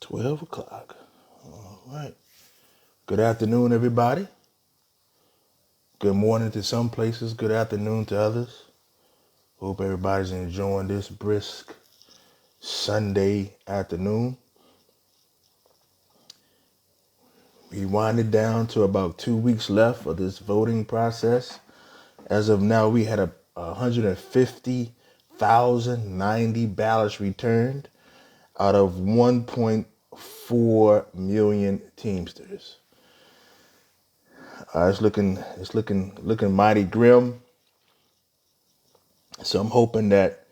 12 o'clock. All right. Good afternoon, everybody. Good morning to some places. Good afternoon to others. Hope everybody's enjoying this brisk Sunday afternoon. We winded down to about 2 weeks left of this voting process. As of now, we had 150,090 ballots returned out of 1.4 million Teamsters. It's looking mighty grim. So I'm hoping that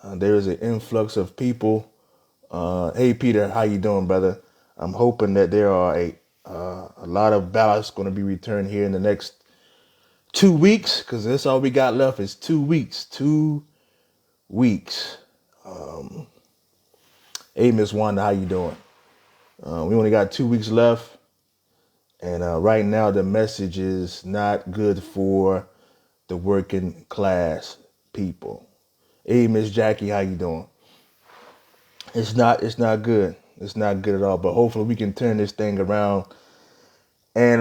there is an influx of people. Hey Peter, how you doing, brother? I'm hoping that there are a lot of ballots going to be returned here in the next 2 weeks, because that's all we got left is 2 weeks. 2 weeks. Hey Miss Wanda, how you doing? We only got 2 weeks left, and right now the message is not good for the working class people. Hey Miss Jackie, how you doing? It's not good. It's not good at all. But hopefully we can turn this thing around and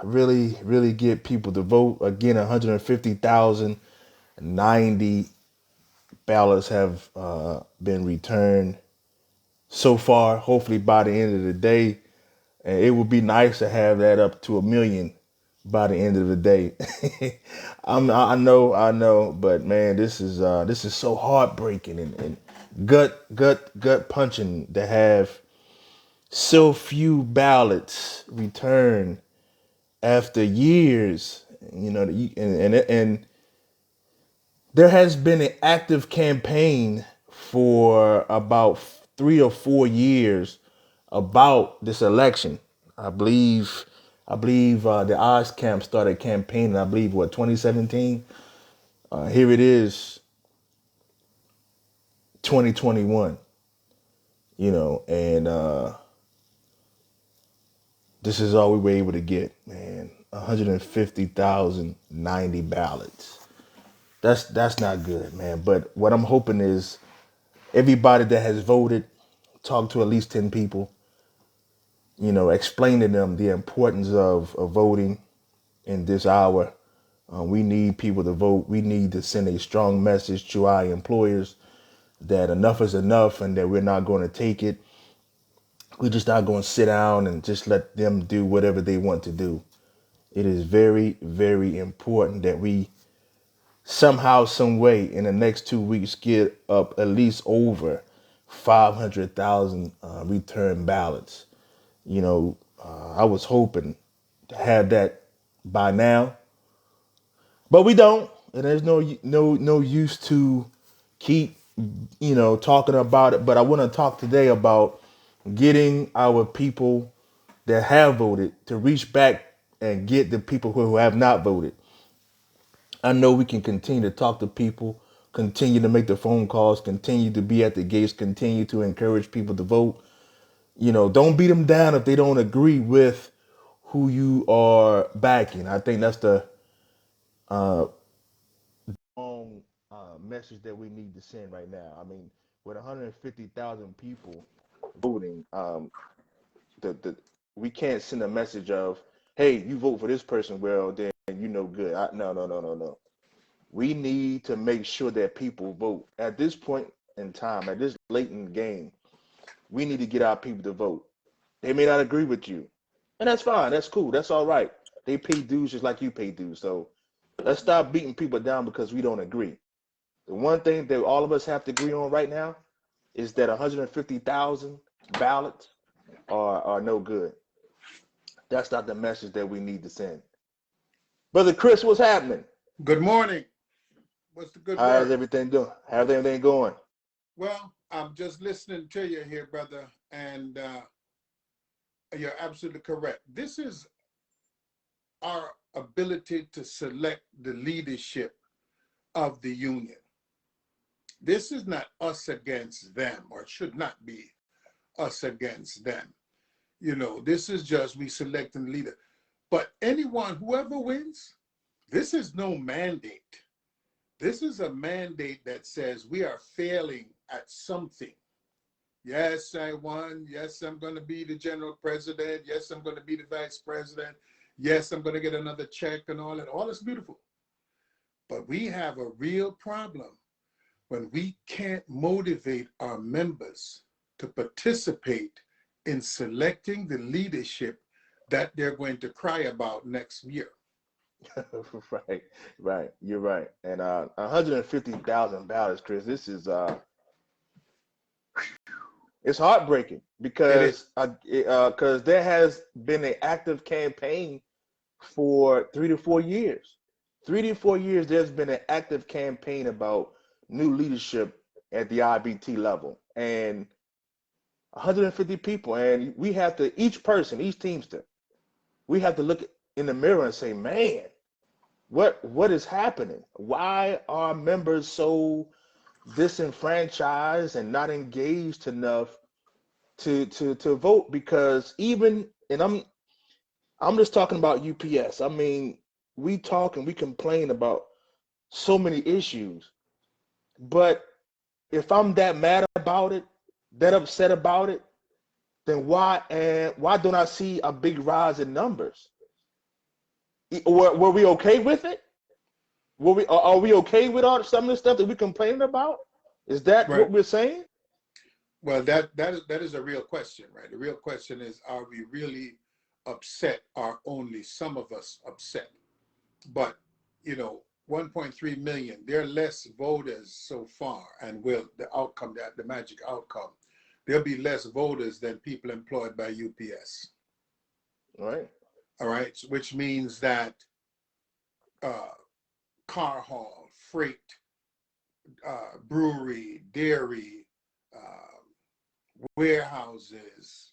really get people to vote. Again, 150,090 ballots have been returned so far. Hopefully by the end of the day, and it would be nice to have that up to 1 million by the end of the day. I know, but man, this is so heartbreaking and gut punching to have so few ballots returned after years. And there has been an active campaign for about 3 or 4 years about this election. I believe the Oz Camp started campaigning. I believe 2017. Here it is, 2021. And this is all we were able to get, man. 150,090 ballots. That's not good, man. But what I'm hoping is everybody that has voted, talk to at least 10 people, explain to them the importance of voting in this hour. We need people to vote. We need to send a strong message to our employers that enough is enough and that we're not going to take it. We're just not going to sit down and just let them do whatever they want to do. It is very, very important that we somehow, some way in the next 2 weeks get up at least over 500,000 return ballots. I was hoping to have that by now, but we don't. And there's no use to keep talking about it. But I want to talk today about getting our people that have voted to reach back and get the people who have not voted. I know we can continue to talk to people, continue to make the phone calls, continue to be at the gates, continue to encourage people to vote. Don't beat them down if they don't agree with who you are backing. I think that's the wrong message that we need to send right now. I mean, with 150,000 people voting, the we can't send a message of, "Hey, you vote for this person, well, then good." No. We need to make sure that people vote. At this point in time, at this late in the game, we need to get our people to vote. They may not agree with you, and that's fine. That's cool. That's all right. They pay dues just like you pay dues. So let's stop beating people down because we don't agree. The one thing that all of us have to agree on right now is that 150,000 ballots are no good. That's not the message that we need to send. Brother Chris, what's happening? Good morning. What's the good How's word? everything doing? How's everything going? Well, I'm just listening to you here, brother, and you're absolutely correct. This is our ability to select the leadership of the union. This is not us against them, or it should not be us against them. This is just we selecting the leader. But anyone, whoever wins, this is no mandate. This is a mandate that says we are failing at something. Yes, I won. Yes, I'm going to be the general president. Yes, I'm going to be the vice president. Yes, I'm going to get another check and all that. All is beautiful. But we have a real problem when we can't motivate our members to participate in selecting the leadership that they're going to cry about next year. Right, right. You're right. And 150,000 ballots, Chris. This is it's heartbreaking It is. because there has been an active campaign for 3 to 4 years. 3 to 4 years, there's been an active campaign about new leadership at the IBT level, and 150 people, and we have to, each person, each teamster, we have to look in the mirror and say, man, what is happening? Why are members so disenfranchised and not engaged enough to vote? Because even, and I'm just talking about UPS. I mean, we talk and we complain about so many issues, but if I'm that mad about it, that upset about it, then why don't I see a big rise in numbers? Were we okay with it? Are we okay with all some of the stuff that we're complaining about? Is that Right. what we're saying? Well, that is a real question, right? The real question is, are we really upset? Are only some of us upset? But 1.3 million, there are less voters so far, and will the outcome, that the magic outcome, there'll be less voters than people employed by UPS. All right. All right, which means that uh, car haul, freight, brewery, dairy, warehouses,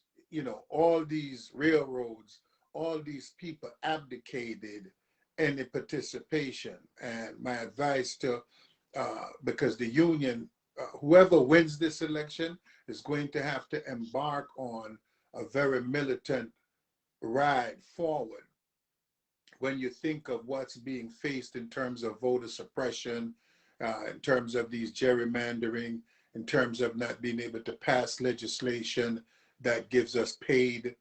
all these railroads, all these people abdicated any participation. And my advice to, because the union, whoever wins this election is going to have to embark on a very militant ride forward when you think of what's being faced in terms of voter suppression, in terms of these gerrymandering, in terms of not being able to pass legislation that gives us paid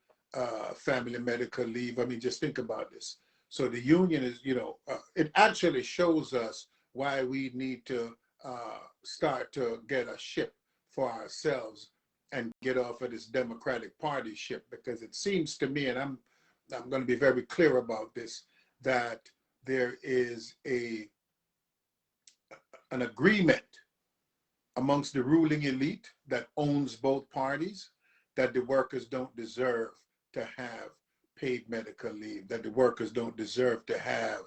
family medical leave. I mean, just think about this. So the union is, it actually shows us why we need to start to get a ship for ourselves and get off of this Democratic Party ship, because it seems to me, and I'm going to be very clear about this, that there is an agreement amongst the ruling elite that owns both parties that the workers don't deserve to have paid medical leave, that the workers don't deserve to have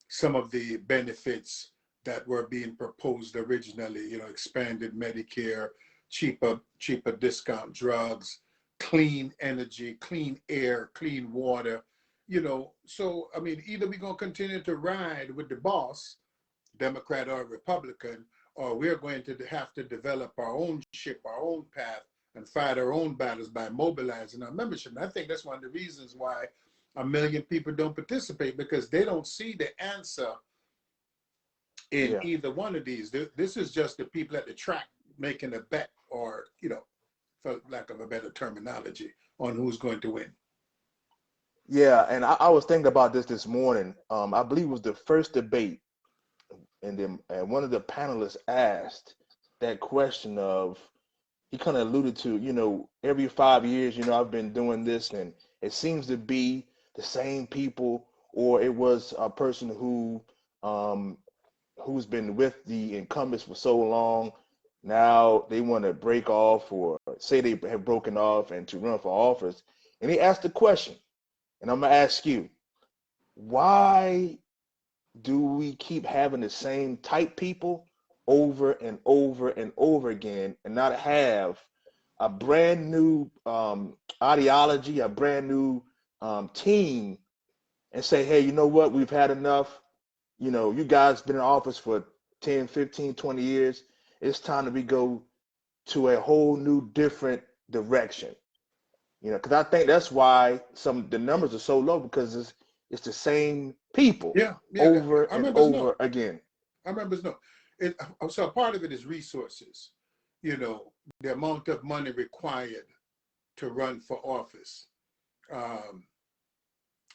some of the benefits that were being proposed originally, expanded Medicare, cheaper discount drugs, clean energy, clean air, clean water, So, I mean, either we're going to continue to ride with the boss, Democrat or Republican, or we're going to have to develop our own ship, our own path, and fight our own battles by mobilizing our membership. And I think that's one of the reasons why 1 million people don't participate, because they don't see the answer in Yeah. either one of these. This is just the people at the track making a bet, or, for lack of a better terminology, on who's going to win. Yeah, and I was thinking about this morning. I believe it was the first debate, and then and one of the panelists asked that question of, he kind of alluded to, every 5 years, I've been doing this, and it seems to be the same people, or it was a person um, who's been with the incumbents for so long. Now they want to break off, or say they have broken off and to run for office. And he asked the question, and I'm gonna ask you, why do we keep having the same type people over and over and over again, and not have a brand new ideology, a brand new team, and say, hey, you know what, we've had enough. You guys been in office for 10, 15, 20 years. It's time that we go to a whole new different direction. Because I think that's why the numbers are so low, because it's the same people Yeah, yeah. over Our and members know. over again. Our members know. So part of it is resources. you know, the amount of money required to run for office. Um,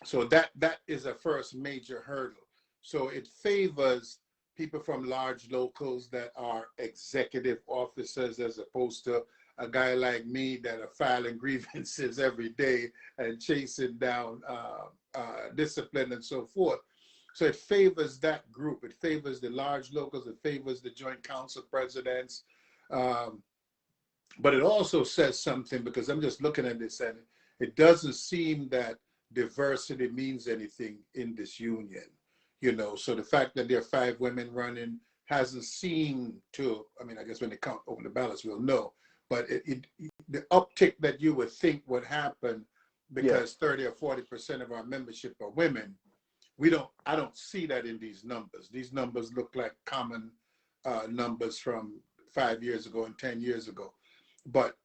so that is a first major hurdle. So it favors people from large locals that are executive officers as opposed to a guy like me that are filing grievances every day and chasing down discipline and so forth. So it favors that group. It favors the large locals. It favors the joint council presidents. Um, but it also says something, because I'm just looking at this and it doesn't seem that diversity means anything in this union. You know, so the fact that there are 5 women running hasn't seemed to, I mean, I guess when they count open the ballots, we'll know. But the uptick that you would think would happen Yeah, because 30 or 40% of our membership are women, I don't see that in these numbers. These numbers look like common numbers from 5 years ago and 10 years ago. But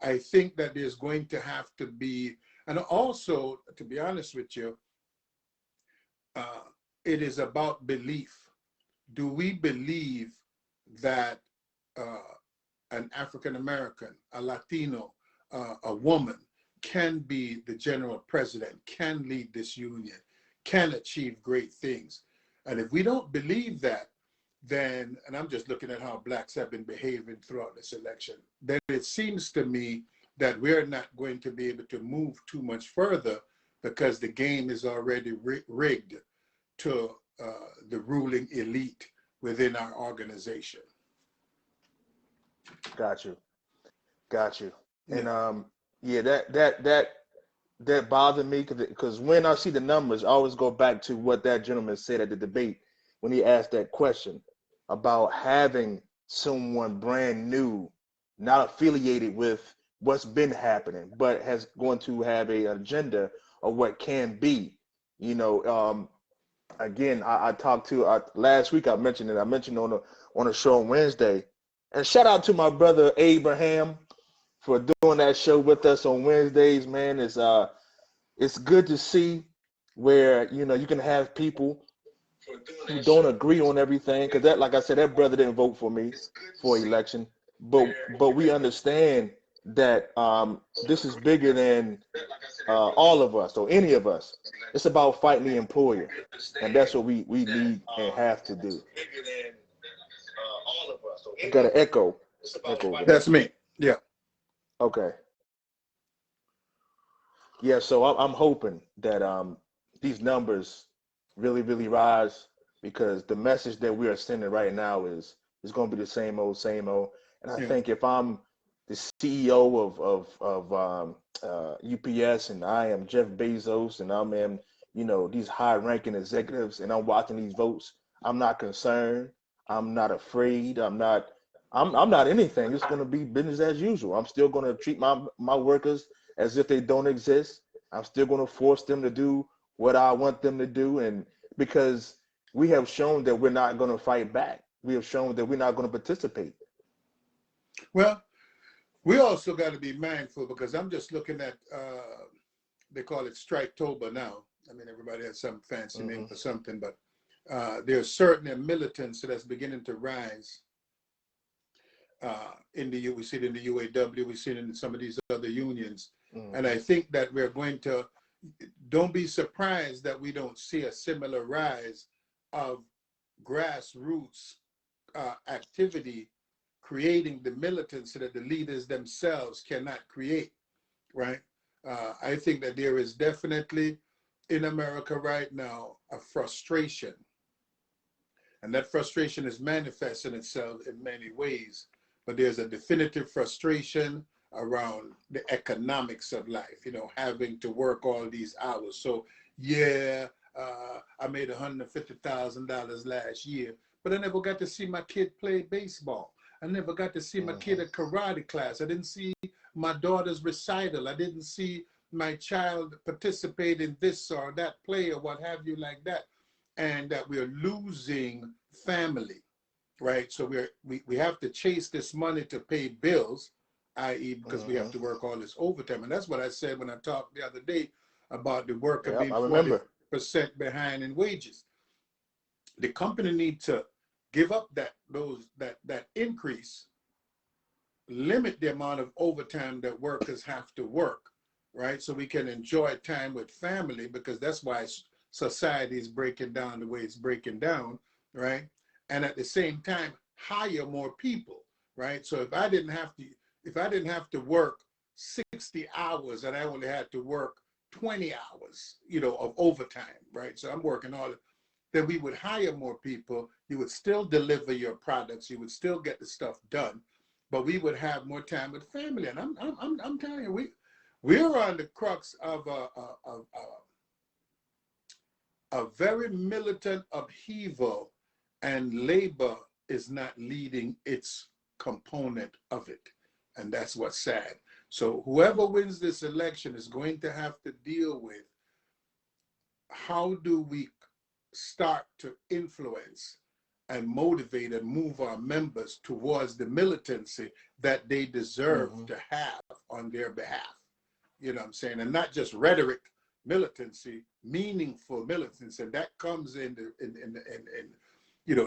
I think that there's going to have to be, and also, to be honest with you, it is about belief. Do we believe that an African American, a Latino, a woman can be the general president, can lead this union, can achieve great things? And if we don't believe that, then, and I'm just looking at how blacks have been behaving throughout this election, then it seems to me that we're not going to be able to move too much further, because the game is already rigged to the ruling elite within our organization. got you, got you. And Yeah. yeah, that bothered me, because when I see the numbers, I always go back to what that gentleman said at the debate when he asked that question about having someone brand new, not affiliated with what's been happening, but has going to have an agenda of what can be. You know, again, I talked to last week. I mentioned it. I mentioned on a show on Wednesday, and shout out to my brother Abraham for doing that show with us on Wednesdays. Man, it's good to see where you can have people who don't agree on everything, because that, like I said, that brother didn't vote for me for election, but we understand that this is bigger than all of us or any of us. It's about fighting the employer, and that's what we need and have to do. You got an echo. That's me. Yeah. Okay. Yeah, so I'm hoping that these numbers really rise, because the message that we are sending right now is going to be the same old. And I Yeah. think if I'm the CEO of UPS, and I am Jeff Bezos, and I'm in these high-ranking executives, and I'm watching these votes, I'm not concerned. I'm not afraid. I'm not anything. It's going to be business as usual. I'm still going to treat my workers as if they don't exist. I'm still going to force them to do what I want them to do. And because we have shown that we're not going to fight back, we have shown that we're not going to participate. Well, we also got to be mindful, because I'm just looking at, they call it Striketober now. I mean, everybody has some fancy name for something, but there's certainly a militancy that's beginning to rise we see it in the UAW, we see it in some of these other unions. And I think that we're going to, don't be surprised that we don't see a similar rise of grassroots activity, creating the militancy that the leaders themselves cannot create, right? I think that there is definitely in America right now a frustration, and that frustration is manifesting itself in many ways. But there's a definitive frustration around the economics of life, having to work all these hours. So yeah, I made $150,000 last year, but I never got to see my kid play baseball. I never got to see my kid at karate class. I didn't see my daughter's recital. I didn't see my child participate in this or that play or what have you like that. And that we're losing family, right? So we have to chase this money to pay bills, i.e. because we have to work all this overtime. And that's what I said when I talked the other day about the worker being 40% behind in wages. The company needs to give up that increase limit the amount of overtime that workers have to work, right? So we can enjoy time with family, because that's why society is breaking down the way it's breaking down, right? And at the same time, hire more people, right? So if I didn't have to work 60 hours and I only had to work 20 hours, of overtime, right? So I'm working all, then we would hire more people. You would still deliver your products. You would still get the stuff done, but we would have more time with family. And I'm telling you, we're on the crux of a very militant upheaval, and labor is not leading its component of it. And that's what's sad. So whoever wins this election is going to have to deal with, how do we start to influence and motivate and move our members towards the militancy that they deserve to have on their behalf. You know what I'm saying? And not just rhetoric militancy, meaningful militancy. And that comes in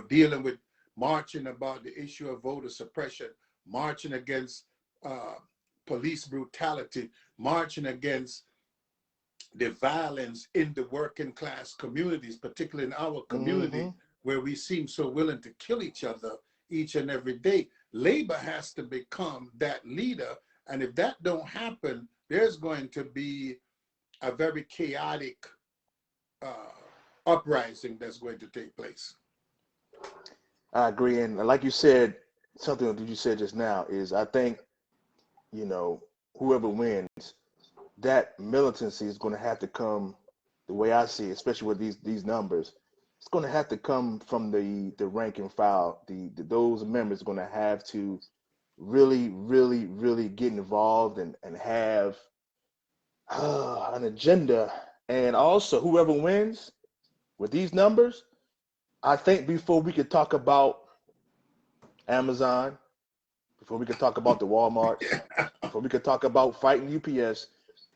dealing with marching about the issue of voter suppression, marching against police brutality, marching against the violence in the working class communities, particularly in our community, where we seem so willing to kill each other each and every day. Labor has to become that leader. And if that don't happen, there's going to be a very chaotic uprising that's going to take place. I agree. And like you said, something that you said just now is, I think, whoever wins, that militancy is going to have to come, the way I see it, especially with these numbers, it's going to have to come from the rank and file. Those members are going to have to really, really, really get involved and have an agenda. And also, whoever wins with these numbers, I think before we could talk about Amazon, before we could talk about the Walmarts, before we could talk about fighting UPS,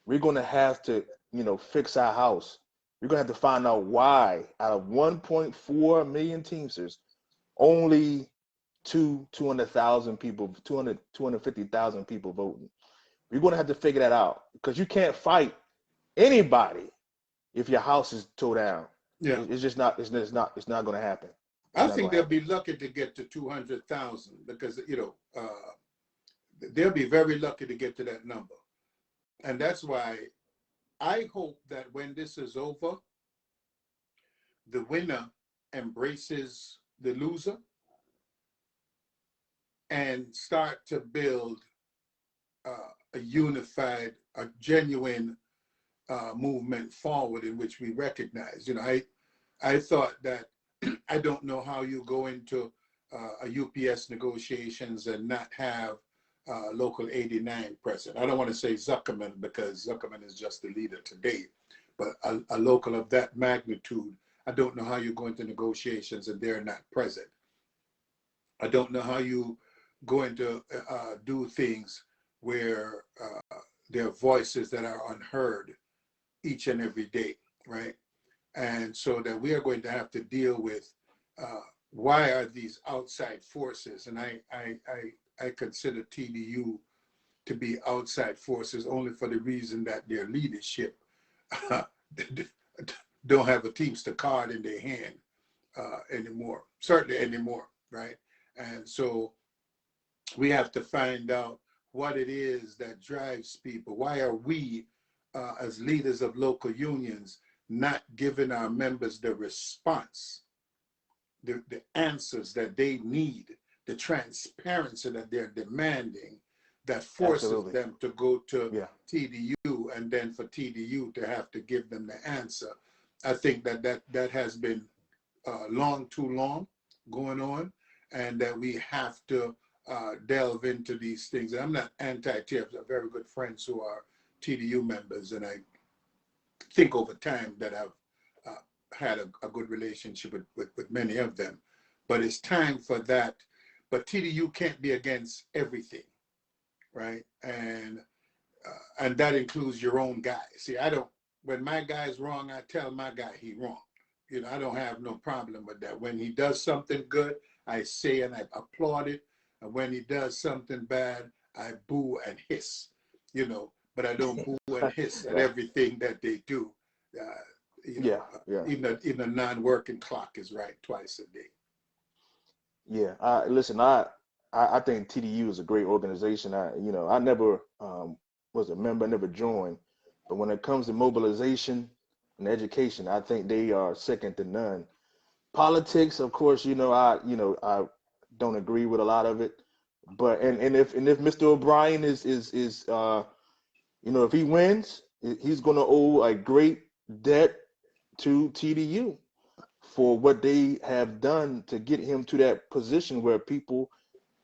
we're going to have to, fix our house. We're going to have to find out why out of 1.4 million Teamsters, only 200,000 people, 250,000 people voting. We're going to have to figure that out, because you can't fight anybody if your house is tore down. Yeah. It's just not, it's not going to happen. I think they'll be lucky to get to 200,000, because, they'll be very lucky to get to that number. And that's why I hope that when this is over, the winner embraces the loser and start to build a unified, a genuine movement forward in which we recognize. I thought that I don't know how you go into a UPS negotiations and not have Local 89 present. I don't want to say Zuckerman, because Zuckerman is just the leader today, but a local of that magnitude, I don't know how you go into negotiations and they're not present. I don't know how you go into do things where there are voices that are unheard each and every day, right? And so that we are going to have to deal with why are these outside forces, and I consider TDU to be outside forces only for the reason that their leadership don't have a Teamster card in their hand anymore, certainly anymore, right? And so we have to find out what it is that drives people. Why are we, as leaders of local unions, not giving our members the response, the answers that they need, the transparency that they're demanding, that forces them to go to TDU, and then for TDU to have to give them the answer. I think that has been too long going on, and that we have to delve into these things. And I'm not anti-TIPs. I'm very good friends who are TDU members, and I think over time that I've had a good relationship with many of them. But it's time for that. But TDU can't be against everything, right? And that includes your own guy. See, when my guy's wrong, I tell my guy he wrong. I don't have no problem with that. When he does something good, I say and I applaud it. And when he does something bad, I boo and hiss, you know, but I don't boo and hiss at Right. everything that they do. You know, Yeah. even a non-working clock is right twice a day. Yeah. Listen, I think TDU is a great organization. I never was a member, never joined, but when it comes to mobilization and education, I think they are second to none. Politics, of course, I don't agree with a lot of it, but and if Mr. O'Brien if he wins, he's going to owe a great debt to TDU for what they have done to get him to that position where people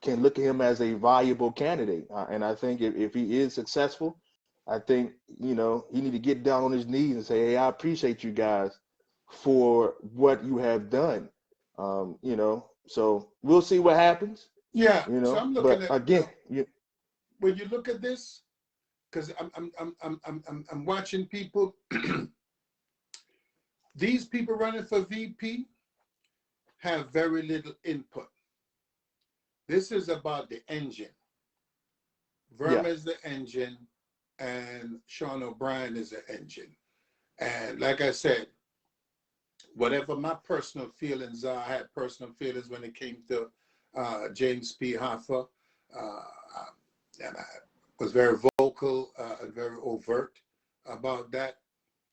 can look at him as a viable candidate. And I think if he is successful, I think, he need to get down on his knees and say, hey, I appreciate you guys for what you have done. So we'll see what happens, Yeah. So I'm looking but at again, when you look at this, because I'm watching people. These people running for VP have very little input. This is about the engine. yeah, Verma is the engine, and Sean O'Brien is the engine. And like I said, whatever my personal feelings are, I had personal feelings when it came to James P. Hoffa, and I was very vocal and very overt about that.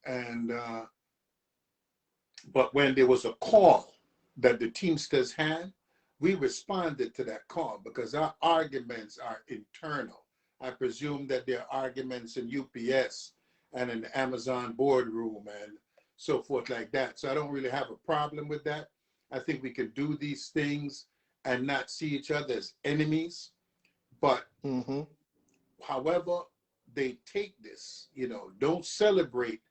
And but when there was a call that the Teamsters had, we responded to that call because our arguments are internal. I presume that there are arguments in UPS and in the Amazon boardroom and so forth like that. So I don't really have a problem with that. I think we can do these things and not see each other as enemies. But however they take this, don't celebrate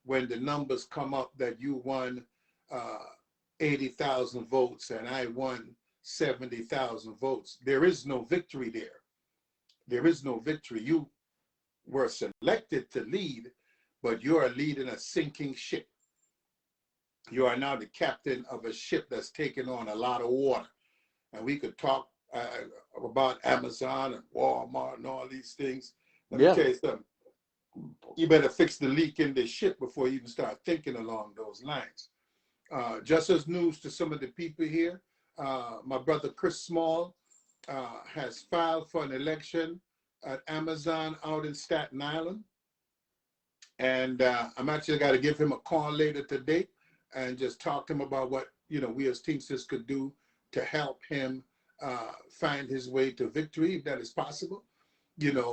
when the numbers come up that you won 80,000 votes and I won 70,000 votes. There is no victory there. There is no victory. You were selected to lead, but you are leading a sinking ship. You are now the captain of a ship that's taking on a lot of water. And we could talk about Amazon and Walmart and all these things. Let me yeah, tell you something. You better fix the leak in this ship before you even start thinking along those lines. Just as news to some of the people here, my brother Chris Small has filed for an election at Amazon out in Staten Island. And I'm actually got to give him a call later today and just talk to him about what, we as Teamsters could do to help him find his way to victory, if that is possible,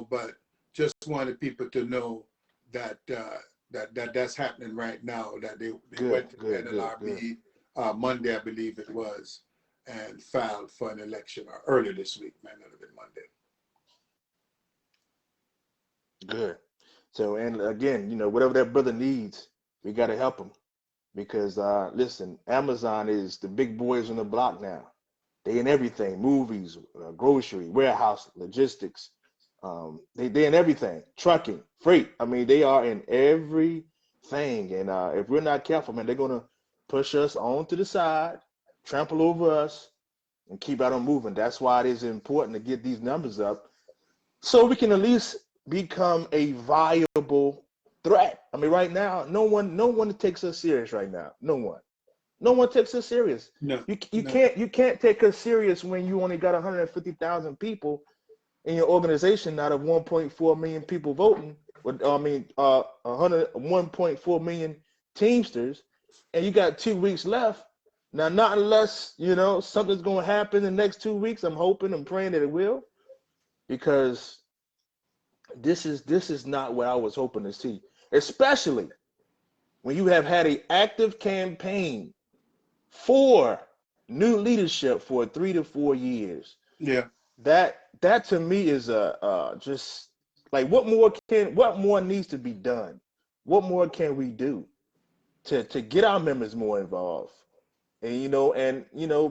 but just wanted people to know that that's happening right now, that they went to good. NLRB Monday, I believe it was, and filed for an election, or earlier this week, might not have been Monday. Good. So, and again, whatever that brother needs, we got to help him because, listen, Amazon is the big boys on the block now. They in everything, movies, grocery, warehouse, logistics. They in everything, trucking, freight. I mean, they are in everything. And if we're not careful, man, they're going to push us on to the side, trample over us, and keep out on moving. That's why it is important to get these numbers up so we can at least become a viable threat. I mean, right now, no one takes us serious right now. No one takes us serious. No, You can't take us serious when you only got 150,000 people in your organization out of 1.4 million people voting. 1.4 million Teamsters, and you got 2 weeks left. Now, not unless something's going to happen in the next 2 weeks. I'm hoping, I'm praying that it will, because this is not what I was hoping to see, especially when you have had an active campaign for new leadership for 3 to 4 years. Yeah. That to me is just like what more needs to be done? What more can we do to get our members more involved? And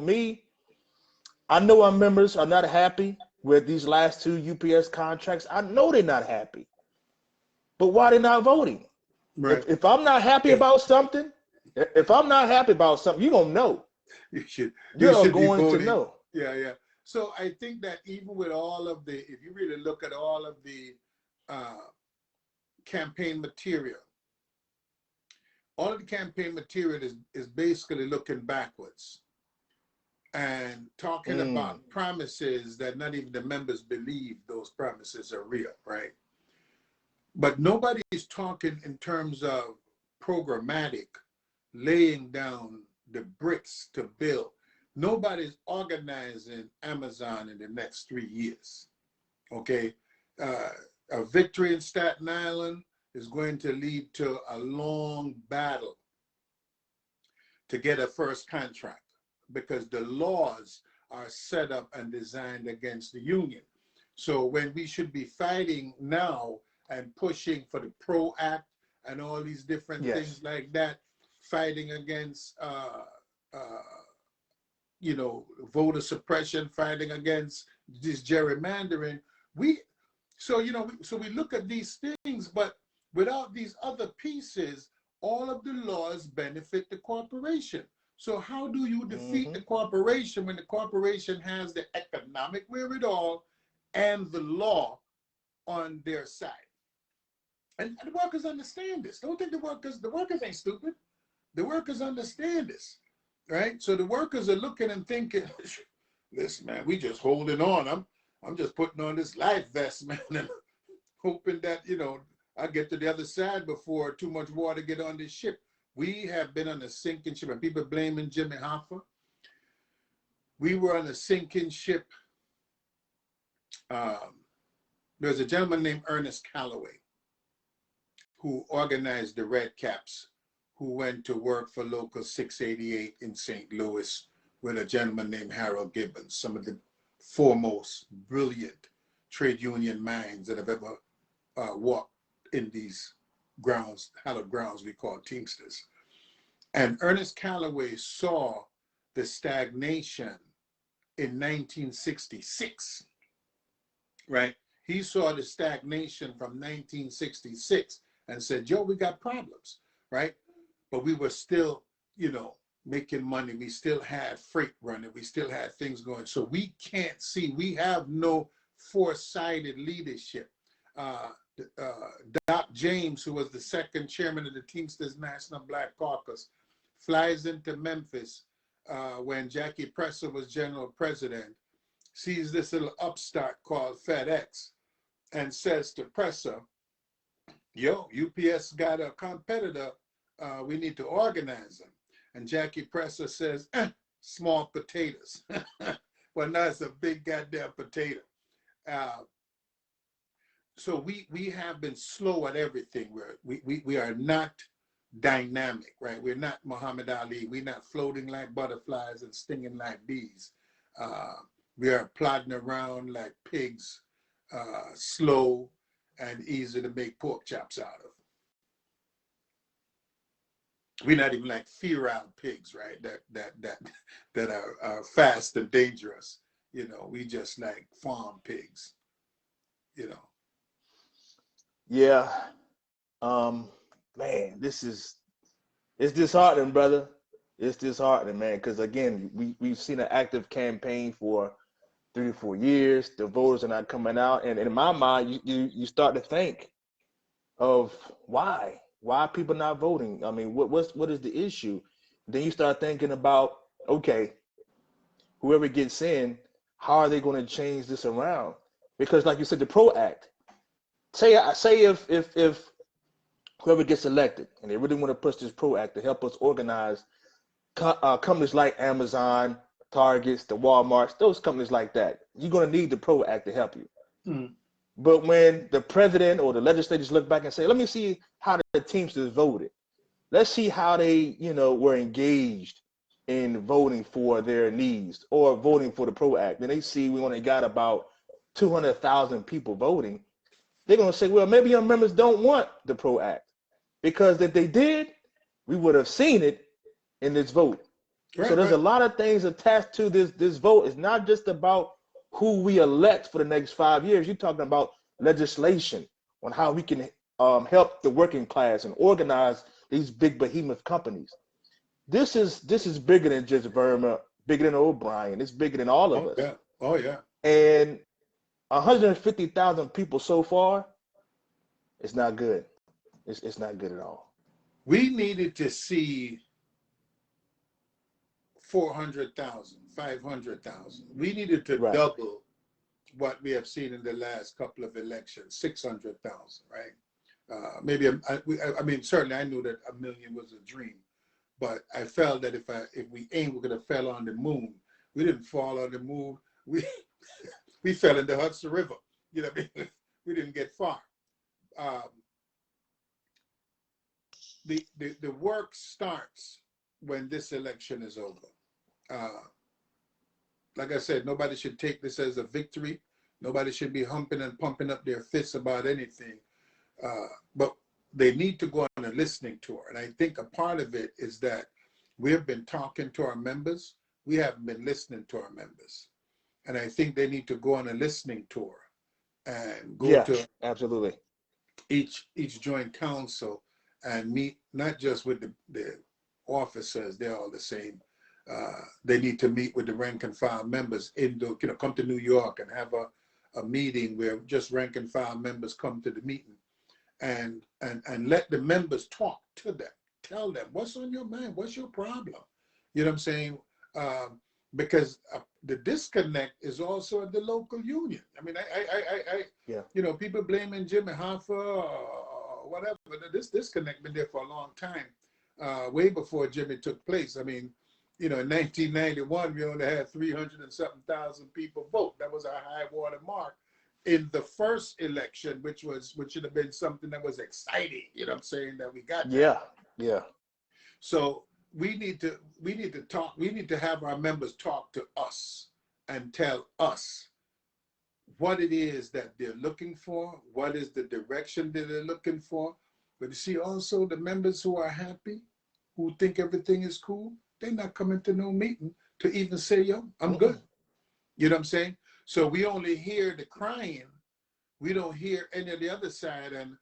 me, I know our members are not happy with these last 2 UPS contracts. I know they're not happy. But why they're not voting? Right. If I'm not happy about something, you're gonna know. You should You're be going to voting. know. Yeah. So I think that even with all of the, if you really look at all of the campaign material, all of the campaign material is basically looking backwards and talking about promises that not even the members believe those promises are real, right? But nobody's talking in terms of programmatic, laying down the bricks to build. Nobody's organizing Amazon in the next 3 years, okay? A victory in Staten Island is going to lead to a long battle to get a first contract because the laws are set up and designed against the union. So when we should be fighting now and pushing for the PRO Act and all these different things like that, fighting against, you know, voter suppression, fighting against this gerrymandering, so we look at these things, but without these other pieces, all of the laws benefit the corporation. So how do you defeat the corporation when the corporation has the economic wherewithal and the law on their side? And the workers understand this. Don't think the workers ain't stupid. The workers understand this, right? So the workers are looking and thinking, listen, man, we just holding on. I'm just putting on this life vest, man, and hoping that, you know, I get to the other side before too much water get on this ship. We have been on a sinking ship, and people blaming Jimmy Hoffa. We were on a sinking ship. There's a gentleman named Ernest Calloway who organized the Red Caps, who went to work for Local 688 in St. Louis with a gentleman named Harold Gibbons, some of the foremost brilliant trade union minds that have ever walked in these grounds, hallowed grounds we call Teamsters. And Ernest Calloway saw the stagnation in 1966, right? He saw the stagnation from 1966 and said, yo, we got problems, right? But we were still, you know, making money. We still had freight running. We still had things going. So we can't see, we have no foresighted leadership. Doc James, who was the second chairman of the Teamsters National Black Caucus, flies into Memphis when Jackie Presser was general president, sees this little upstart called FedEx and says to Presser, yo, UPS got a competitor, we need to organize them. And Jackie Presser says, small potatoes. Well, now it's a big goddamn potato. So we have been slow at everything. We are not dynamic, right? We're not Muhammad Ali. We're not floating like butterflies and stinging like bees. We are plodding around like pigs, slow and easy to make pork chops out of. We're not even like feral pigs, right? That are fast and dangerous. You know, we just like farm pigs, you know. Yeah. Man, it's disheartening, brother. It's disheartening, man, because again, we've seen an active campaign for 3 to 4 years. The voters are not coming out. And in my mind, you start to think of why people not voting. I mean, what is the issue? Then you start thinking about, okay, whoever gets in, how are they going to change this around? Because like you said, the PRO Act, say if whoever gets elected and they really want to push this PRO Act to help us organize companies like Amazon, Targets, the Walmarts, those companies like that, you're going to need the PRO Act to help you. Mm. But when the president or the legislators look back and say, let me see how the Teamsters voted. Let's see how they, were engaged in voting for their needs or voting for the PRO Act. Then they see we only got about 200,000 people voting. They're going to say, well, maybe your members don't want the PRO Act, because if they did, we would have seen it in this vote. Right, so there's a lot of things attached to this vote. It's not just about who we elect for the next 5 years. You're talking about legislation on how we can help the working class and organize these big behemoth companies. This is bigger than just Verma, bigger than O'Brien. It's bigger than all of us. Yeah. Oh yeah. And 150,000 people so far, it's not good. It's not good at all. We needed to see 400,000, 500,000. We needed to Right. double what we have seen in the last couple of elections, 600,000, right? Maybe I mean, certainly I knew that a million was a dream, but I felt that if we aimed, we could have fell on the moon. We didn't fall on the moon. We we fell in the Hudson River. You know what I mean? We didn't get far. Um, the work starts when this election is over. Uh, like I said, nobody should take this as a victory. Nobody should be humping and pumping up their fists about anything. But they need to go on a listening tour. And I think a part of it is that we've been talking to our members. We haven't been listening to our members. And I think they need to go on a listening tour and go Yeah, to absolutely. each joint council and meet not just with the officers, they're all the same. They need to meet with the rank and file members come to New York and have a meeting where just rank and file members come to the meeting and let the members talk to them, tell them what's on your mind, what's your problem. You know what I'm saying? Because the disconnect is also at the local union. I mean, Yeah. People blaming Jimmy Hoffa or whatever, but this disconnect been there for a long time, way before Jimmy took place. I mean, in 1991, we only had 300 and something thousand people vote. That was our high water mark in the first election, which should have been something that was exciting. You know what I'm saying? That we got. Yeah. Yeah. So we need to talk. We need to have our members talk to us and tell us what it is that they're looking for, what is the direction that they're looking for. But you see, also the members who are happy, who think everything is cool, they're not coming to no meeting to even say, yo, I'm good. You know what I'm saying? So we only hear the crying. We don't hear any of the other side. And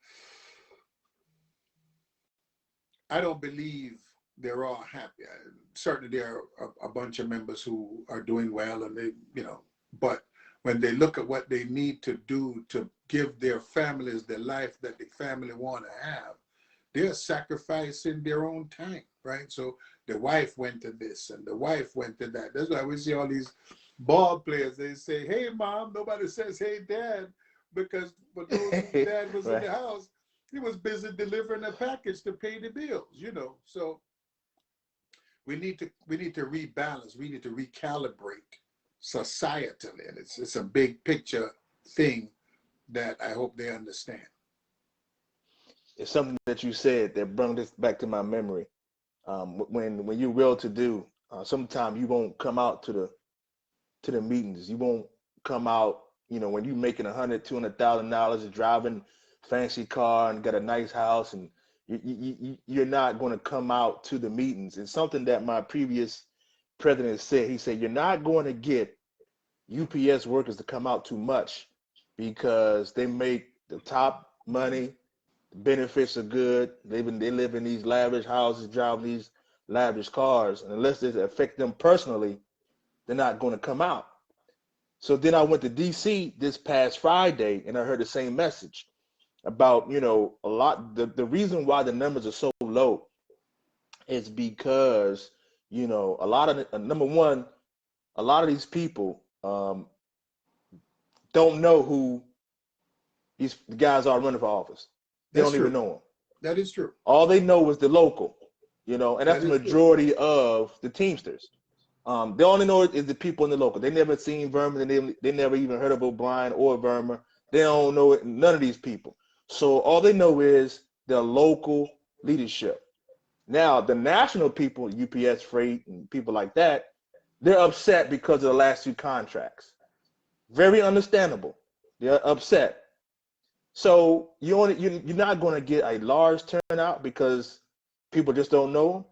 I don't believe they're all happy. Certainly there are a bunch of members who are doing well and they, but when they look at what they need to do to give their families the life that the family want to have, they're sacrificing their own time, right? So the wife went to this and the wife went to that. That's why we see all these ball players. They say, hey, mom. Nobody says, hey, dad, because for those whose dad was Right. in the house, he was busy delivering a package to pay the bills, So we need to rebalance. We need to recalibrate societally. And it's a big picture thing that I hope they understand. It's something that you said that brought this back to my memory. When you're well-to-do, sometimes you won't come out to the meetings. You won't come out. When you're making $100,000-$200,000, driving fancy car and got a nice house, and you're not going to come out to the meetings. It's something that my previous president said. He said, you're not going to get UPS workers to come out too much because they make the top money. Benefits are good. They live in these lavish houses, drive these lavish cars, and unless it affect them personally, they're not going to come out. So then I went to DC this past Friday, and I heard the same message about a lot. The reason why the numbers are so low is because a lot of number one, a lot of these people don't know who these guys are running for office. They That's don't even true. know them. That is true. All they know is the local, and that's That the is true. majority of the Teamsters. They only know is the people in the local. They never seen Verma. They never even heard of O'Brien or Verma. They don't know it, none of these people. So all they know is their local leadership. Now, the national people, UPS Freight and people like that, they're upset because of the last two contracts. Very understandable. They're upset. So you're not going to get a large turnout because people just don't know them.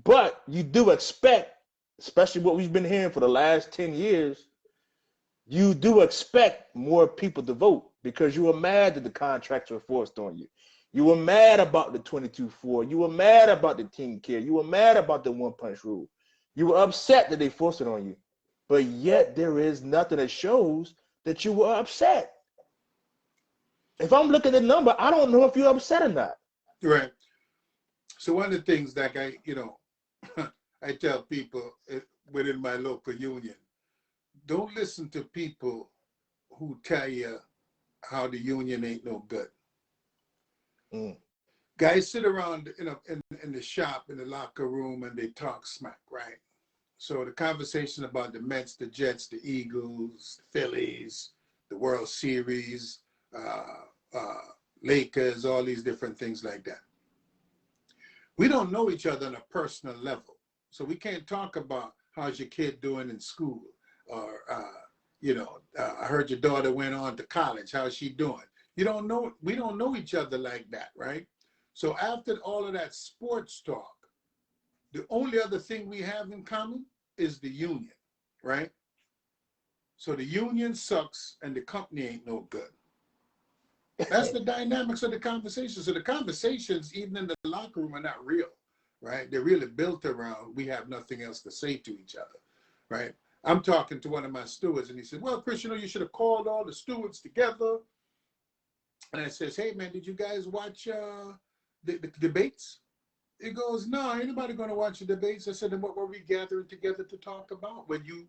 But you do expect, especially what we've been hearing for the last 10 years, you do expect more people to vote because you were mad that the contracts were forced on you. You were mad about the 22-4. You were mad about the team care. You were mad about the one-punch rule. You were upset that they forced it on you. but yet there is nothing that shows that you were upset. If I'm looking at the number, I don't know if you're upset or not. Right. So one of the things that I tell people within my local union, don't listen to people who tell you how the union ain't no good. Mm. Guys sit around, in the shop, in the locker room, and they talk smack, right? So the conversation about the Mets, the Jets, the Eagles, the Phillies, the World Series, Lakers, all these different things like that. We don't know each other on a personal level. So we can't talk about how's your kid doing in school, or, I heard your daughter went on to college. How's she doing? We don't know each other like that, right? So after all of that sports talk, the only other thing we have in common is the union, right? So the union sucks and the company ain't no good. That's the dynamics of the conversation. So the conversations, even in the locker room, are not real, right? They're really built around we have nothing else to say to each other, right? I'm talking to one of my stewards, and he said, well, Chris, you should have called all the stewards together. And I says, hey, man, did you guys watch the debates? He goes, no, ain't nobody going to watch the debates. I said, then what were we gathering together to talk about when you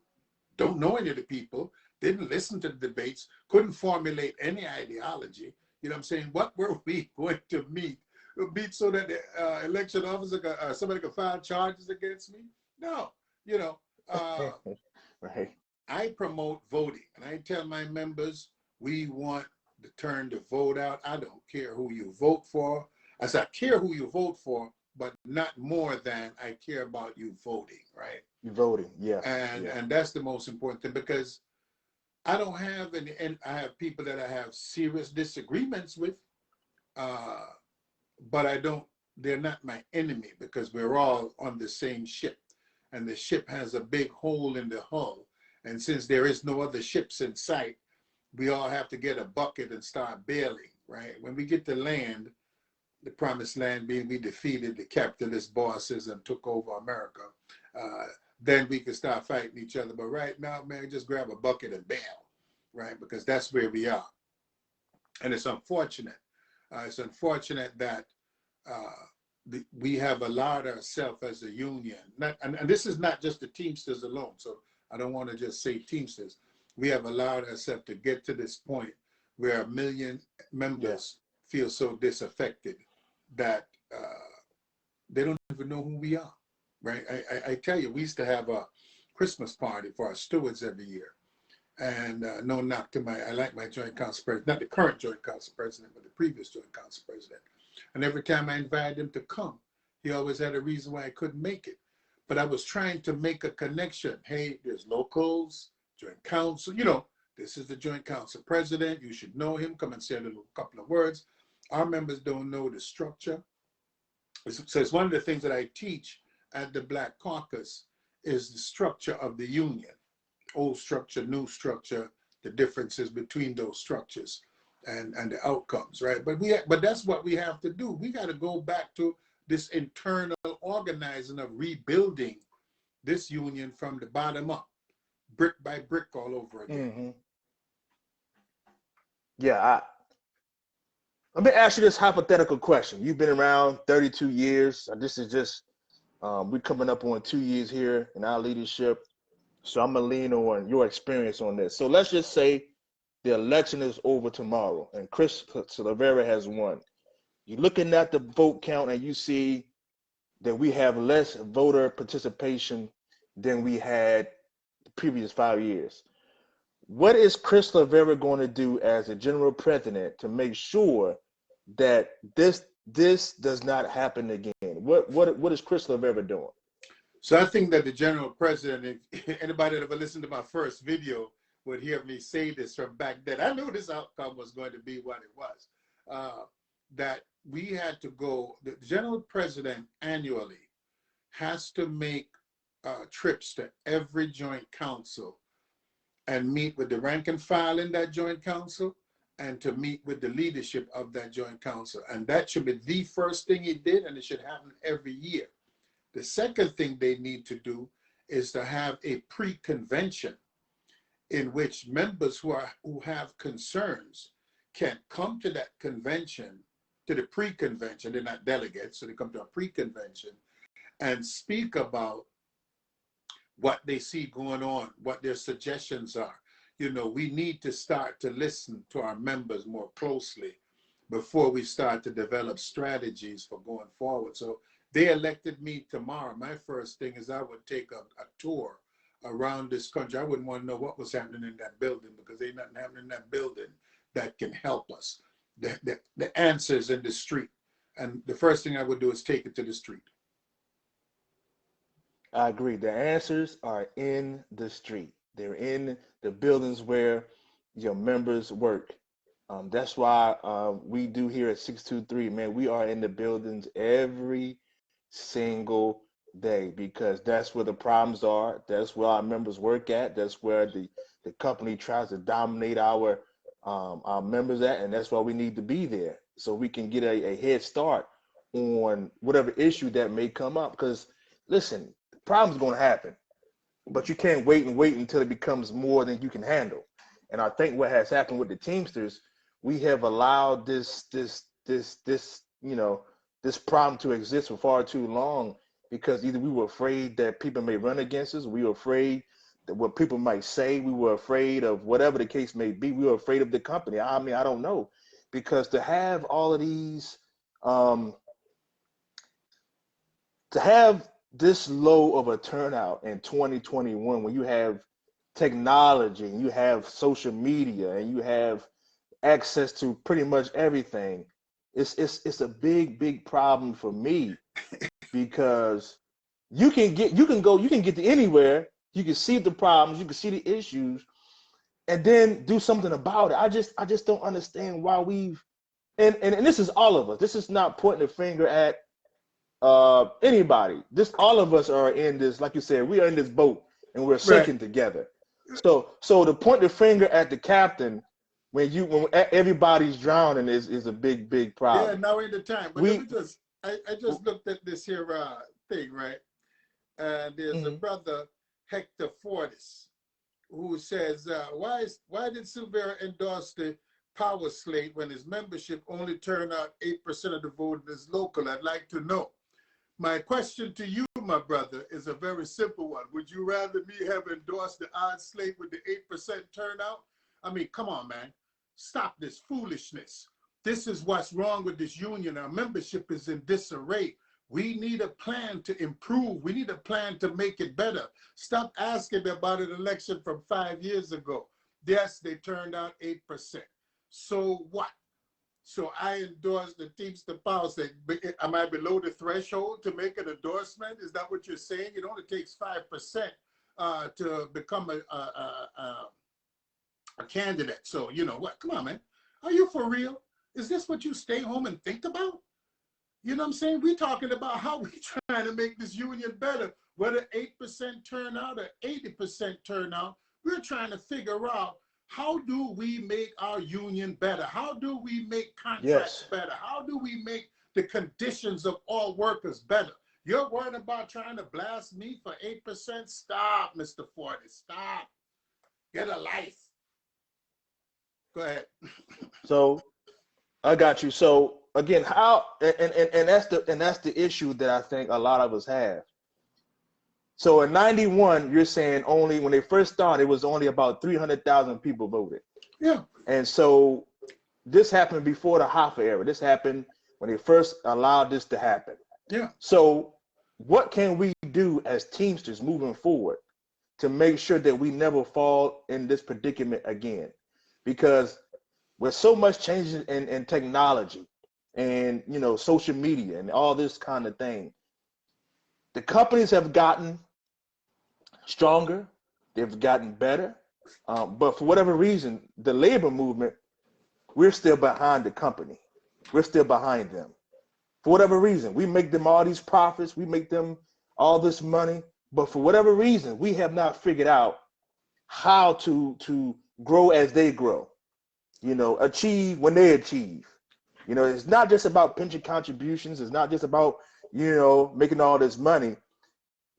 don't know any of the people, didn't listen to the debates, couldn't formulate any ideology? You know what I'm saying? What were we going to meet? Meet so that the election officer, somebody could file charges against me? No, Right. I promote voting, and I tell my members, we want to turn the vote out. I don't care who you vote for. I said, I care who you vote for, but not more than I care about you voting, right? You voting, yes. And that's the most important thing, because I don't have and I have people that I have serious disagreements with, but they're not my enemy, because we're all on the same ship, and the ship has a big hole in the hull. And since there is no other ships in sight, we all have to get a bucket and start bailing, right? When we get to land, the promised land being we defeated the capitalist bosses and took over America, then we can start fighting each other. But right now, man, just grab a bucket and bail, right? Because that's where we are. And it's unfortunate. It's unfortunate that we have allowed ourselves as a union, and this is not just the Teamsters alone, so I don't want to just say Teamsters. We have allowed ourselves to get to this point where 1 million members feel so disaffected that they don't even know who we are, right? I tell you, we used to have a Christmas party for our stewards every year. And no knock to I like my joint council president, not the current joint council president, but the previous joint council president. And every time I invited him to come, he always had a reason why I couldn't make it. But I was trying to make a connection. Hey, there's locals, joint council, this is the joint council president. You should know him. Come and say a couple of words. Our members don't know the structure. So it's one of the things that I teach at the Black Caucus is the structure of the union. Old structure, new structure, the differences between those structures and the outcomes, right? But that's what we have to do. We got to go back to this internal organizing of rebuilding this union from the bottom up, brick by brick, all over again. Mm-hmm. Yeah, let me ask you this hypothetical question. You've been around 32 years. This is just, we're coming up on 2 years here in our leadership. So I'm going to lean on your experience on this. So let's just say the election is over tomorrow and Chris Silvera has won. You're looking at the vote count and you see that we have less voter participation than we had the previous 5 years. What is Chris Silvera going to do as a general president to make sure that this does not happen again? What is Chris Silvera doing? So I think that the general president, anybody that ever listened to my first video would hear me say this from back then. I knew this outcome was going to be what it was. That we had to go, the general president annually has to make trips to every joint council and meet with the rank and file in that joint council and to meet with the leadership of that joint council. And that should be the first thing he did, and it should happen every year. The second thing they need to do is to have a pre-convention in which members who have concerns can come to that convention, to the pre-convention. They're not delegates, so they come to a pre-convention and speak about what they see going on, what their suggestions are. You know, we need to start to listen to our members more closely before we start to develop strategies for going forward. So they elected me tomorrow. My first thing is I would take a tour around this country. I wouldn't want to know what was happening in that building, because ain't nothing happening in that building that can help us. The answer's in the street. And the first thing I would do is take it to the street. I agree. The answers are in the street. They're in the buildings where your members work. That's why we do here at 623, man, we are in the buildings every single day, because that's where the problems are. That's where our members work at. That's where the company tries to dominate our members at, and that's why we need to be there, so we can get a head start on whatever issue that may come up. Because listen, problems are going to happen, but you can't wait until it becomes more than you can handle. And I think what has happened with the Teamsters, we have allowed this problem to exist for far too long, because either we were afraid that people may run against us, we were afraid that what people might say, we were afraid of whatever the case may be, we were afraid of the company. I mean, I don't know, because to have all of these, to have this low of a turnout in 2021, when you have technology and you have social media and you have access to pretty much everything, it's a big problem for me, because you can get to anywhere, you can see the problems, you can see the issues, and then do something about it. I just don't understand why we've and this is all of us. This is not pointing the finger at anybody. This, all of us are in this, like you said, we are in this boat and we're sinking Right. together. So to point the finger at the captain when everybody's drowning is a big Yeah, problem. now ain't the time. But let We me just, I just looked at this here thing, right? And there's a Mhm. brother, Hector Fortis, who says, why did Silvera endorse the power slate when his membership only turned out 8% of the vote is local? I'd like to know. My question to you, my brother, is a very simple one. Would you rather me have endorsed the odd slate with the 8% turnout? I mean, come on, man. Stop this foolishness. This is what's wrong with this union. Our membership is in disarray. We need a plan to improve. We need a plan to make it better. Stop asking about an election from 5 years ago. Yes, they turned out 8%. So what? So I endorse the Teamster policy. Am I below the threshold to make an endorsement? Is that what you're saying? It only takes 5% to become a candidate. So, you know what? Come on, man. Are you for real? Is this what you stay home and think about? You know what I'm saying? We're talking about how we trying to make this union better, whether 8% turnout or 80% turnout. We're trying to figure out, how do we make our union better? How do we make contracts Yes. better? How do we make the conditions of all workers better? You're worried about trying to blast me for 8%? Stop, Mr. Forty. Stop. Get a life. Go ahead. So I got you. So again, how and that's the issue that I think a lot of us have. So in 91, you're saying only when they first started, it was only about 300,000 people voted. Yeah. And so this happened before the Hoffa era. This happened when they first allowed this to happen. Yeah. So what can we do as Teamsters moving forward to make sure that we never fall in this predicament again? Because with so much changes in technology and social media and all this kind of thing, the companies have gotten stronger, they've gotten better, but for whatever reason, the labor movement, we're still behind the company. We're still behind them. For whatever reason, we make them all these profits, we make them all this money, but for whatever reason, we have not figured out how to grow as they grow, achieve when they achieve. It's not just about pension contributions. It's not just about, making all this money.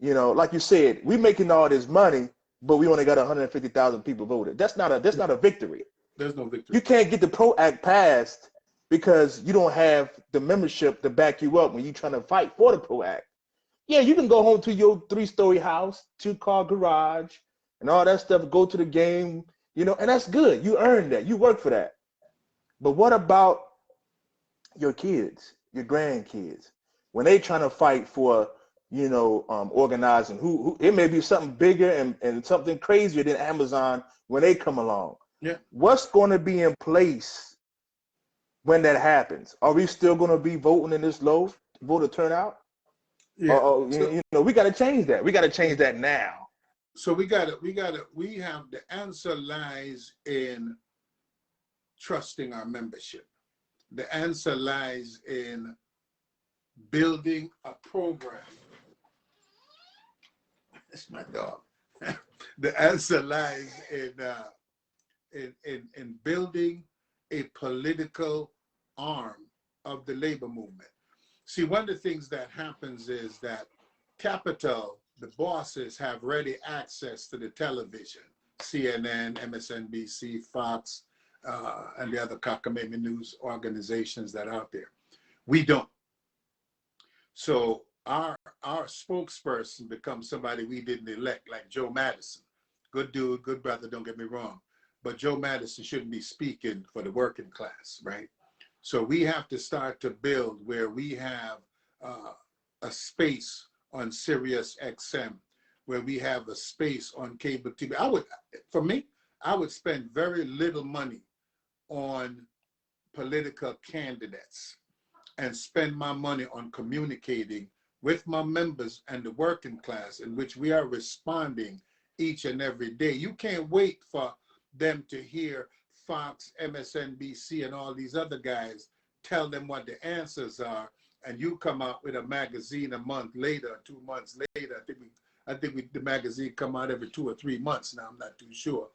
You know, like you said, we making all this money, but we only got 150,000 people voted. That's not a victory. There's no victory. You can't get the PRO Act passed because you don't have the membership to back you up when you're trying to fight for the PRO Act. Yeah, you can go home to your 3-story house, 2-car garage, and all that stuff, go to the game, you know, and that's good. You earned that. You work for that. But what about your kids, your grandkids, when they trying to fight for, organizing who it may be something bigger and something crazier than Amazon when they come along. Yeah. What's going to be in place when that happens? Are we still going to be voting in this low voter turnout? Yeah. We got to change that. We got to change that now. So we have the answer lies in trusting our membership. The answer lies in building a program. That's my dog. The answer lies in building a political arm of the labor movement. See, one of the things that happens is that capital, the bosses, have ready access to the television, CNN, MSNBC, Fox, and the other cockamamie news organizations that are out there. We don't. So our spokesperson becomes somebody we didn't elect, like Joe Madison. Good dude, good brother, don't get me wrong. But Joe Madison shouldn't be speaking for the working class, right? So we have to start to build where we have a space on Sirius XM, where we have a space on cable TV. I would spend very little money on political candidates and spend my money on communicating with my members and the working class, in which we are responding each and every day. You can't wait for them to hear Fox, MSNBC, and all these other guys tell them what the answers are, and you come out with a magazine a month later, 2 months later. I think the magazine come out every 2 or 3 months now. I'm not too sure.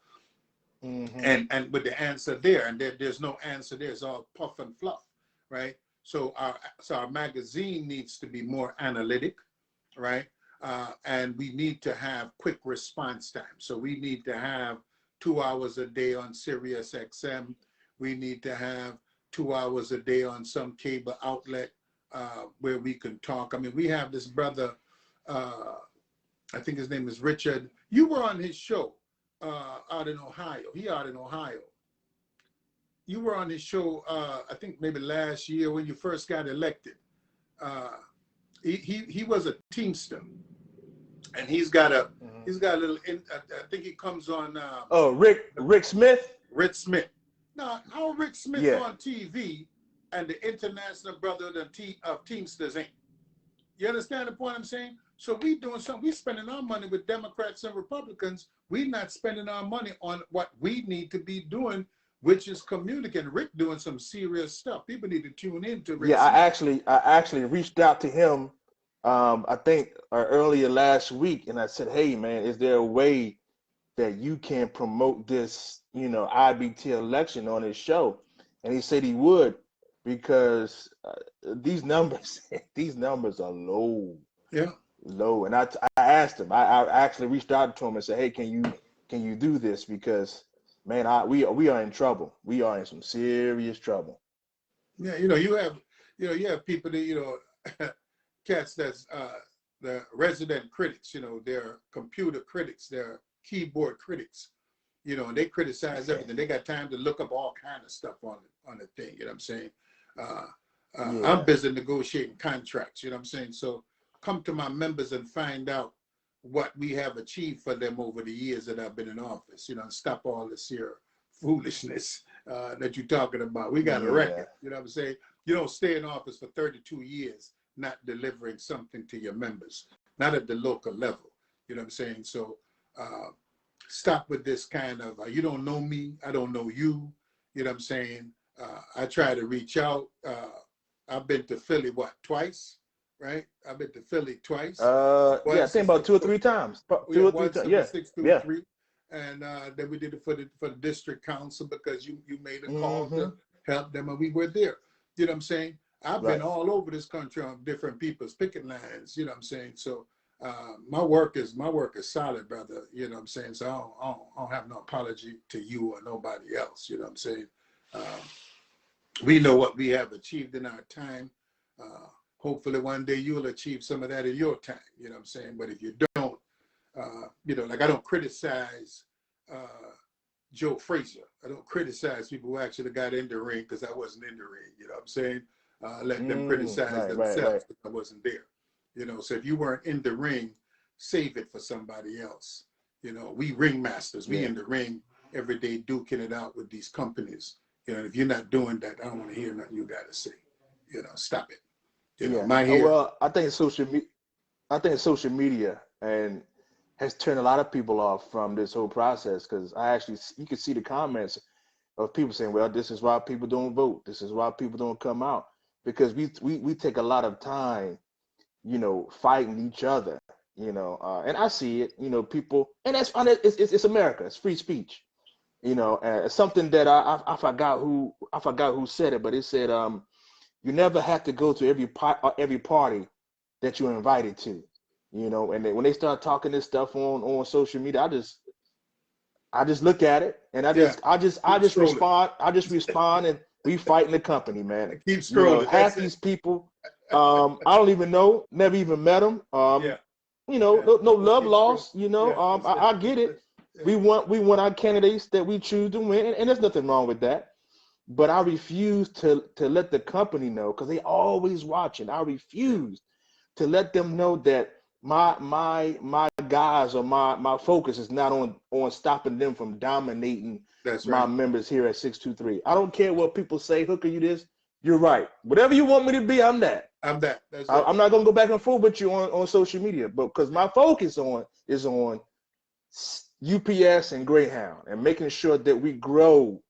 Mm-hmm. And with the answer there, and there's no answer there. It's all puff and fluff, right? So our magazine needs to be more analytic, right? And we need to have quick response time. So we need to have 2 hours a day on Sirius XM. We need to have 2 hours a day on some cable outlet where we can talk. I mean, we have this brother, I think his name is Richard. You were on his show out in Ohio. He out in Ohio. You were on his show, I think maybe last year when you first got elected. He was a Teamster, and he's got a little. I think he comes on. Rick Smith. Rick Smith. Now, how Rick Smith on TV and the International Brotherhood of Teamsters ain't? You understand the point I'm saying? So we doing something. We spending our money with Democrats and Republicans. We not spending our money on what we need to be doing, which is communicating. Rick doing some serious stuff. People need to tune in to Rick. Yeah, I actually reached out to him, I think earlier last week, and I said, hey man, is there a way that you can promote this, IBT election on his show? And he said he would, because these numbers are low. Yeah. Low. And I asked him, I actually reached out to him and said, hey, can you do this? Because man, we are in trouble. We are in some serious trouble. Yeah, you have people that, cats that's the resident critics, they're computer critics, they're keyboard critics, and they criticize everything. They got time to look up all kind of stuff on the thing, you know what I'm saying? I'm busy negotiating contracts, you know what I'm saying? So come to my members and find out what we have achieved for them over the years that I've been in office, and stop all this here foolishness that you're talking about. We got a record, you know what I'm saying? You don't stay in office for 32 years not delivering something to your members, not at the local level, you know what I'm saying? So stop with this kind of, you don't know me, I don't know you, you know what I'm saying? I try to reach out. I've been to Philly, twice? Right? I've been to Philly twice. I think about 2 or 3 times. 2 or 3 times. Yeah. 3. And then we did it for the district council, because you made a call to help them, and we were there. You know what I'm saying? I've been all over this country on different people's picket lines, you know what I'm saying? So My work is solid, brother. You know what I'm saying? So I don't have no apology to you or nobody else. You know what I'm saying? We know what we have achieved in our time. Hopefully one day you'll achieve some of that in your time. You know what I'm saying? But if you don't, like I don't criticize Joe Frazier. I don't criticize people who actually got in the ring because I wasn't in the ring. You know what I'm saying? Let them criticize themselves because I wasn't there. So if you weren't in the ring, save it for somebody else. We ring masters. We in the ring every day duking it out with these companies. If you're not doing that, I don't want to hear nothing you got to say. Stop it. Well, I think social media and has turned a lot of people off from this whole process, because you can see the comments of people saying, well, this is why people don't vote. This is why people don't come out, because we take a lot of time, fighting each other, and I see it, people, and that's fine. It's America. It's free speech, something that I forgot who said it, but it said, you never have to go to every party that you're invited to, and when they start talking this stuff on social media, I just look at it and I just respond, and we fight in the company, man. Keep scrolling. Half these people, I don't even know, never even met them. No love lost. I get it. We want our candidates that we choose to win, and there's nothing wrong with that. But I refuse to let the company know, because they always watching. I refuse to let them know that my guys, or my focus is not on stopping them from dominating my members here at 623. I don't care what people say. Hooker, you this, you're right. Whatever you want me to be, I'm that. I'm that. I'm not gonna go back and forth with you on social media, but because my focus is on UPS and Greyhound, and making sure that we grow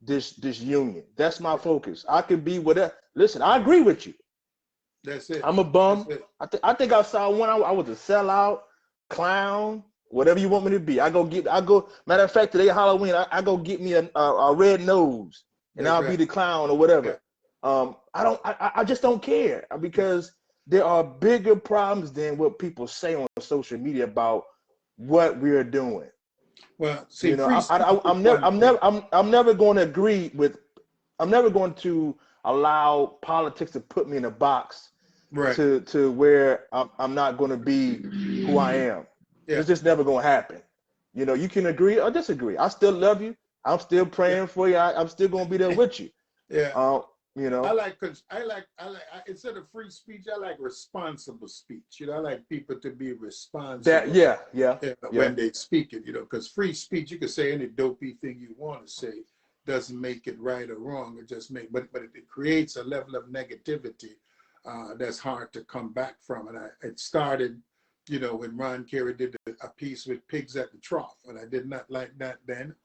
this union. That's my focus. I could be whatever. Listen, I agree with you. That's it. I'm a bum. I think I saw one. I was a sellout, clown, whatever you want me to be. I go. Matter of fact, today Halloween, I go get me a red nose, and I'll be the clown or whatever. Yeah. I just don't care, because there are bigger problems than what people say on social media about what we're doing. Well, see, I'm never going to agree with. I'm never going to allow politics to put me in a box, to where I'm not going to be who I am. Yeah. It's just never going to happen. You can agree or disagree. I still love you. I'm still praying for you. I'm still going to be there with you. Yeah. I like instead of free speech, I like responsible speech. I like people to be responsible. When they speak it, because free speech, you can say any dopey thing you want to say, doesn't make it right or wrong. It just but it creates a level of negativity that's hard to come back from. And it started, when Ron Carey did a piece with pigs at the trough, and I did not like that then.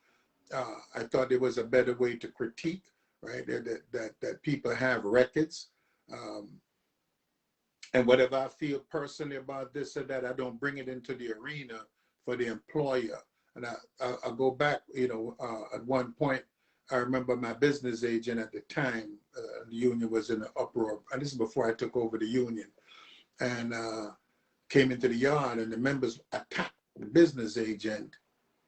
I thought there was a better way to critique. Right, that people have records, and whatever I feel personally about this or that, I don't bring it into the arena for the employer. And I go back, at one point, I remember my business agent at the time, the union was in an uproar, and this is before I took over the union, and came into the yard, and the members attacked the business agent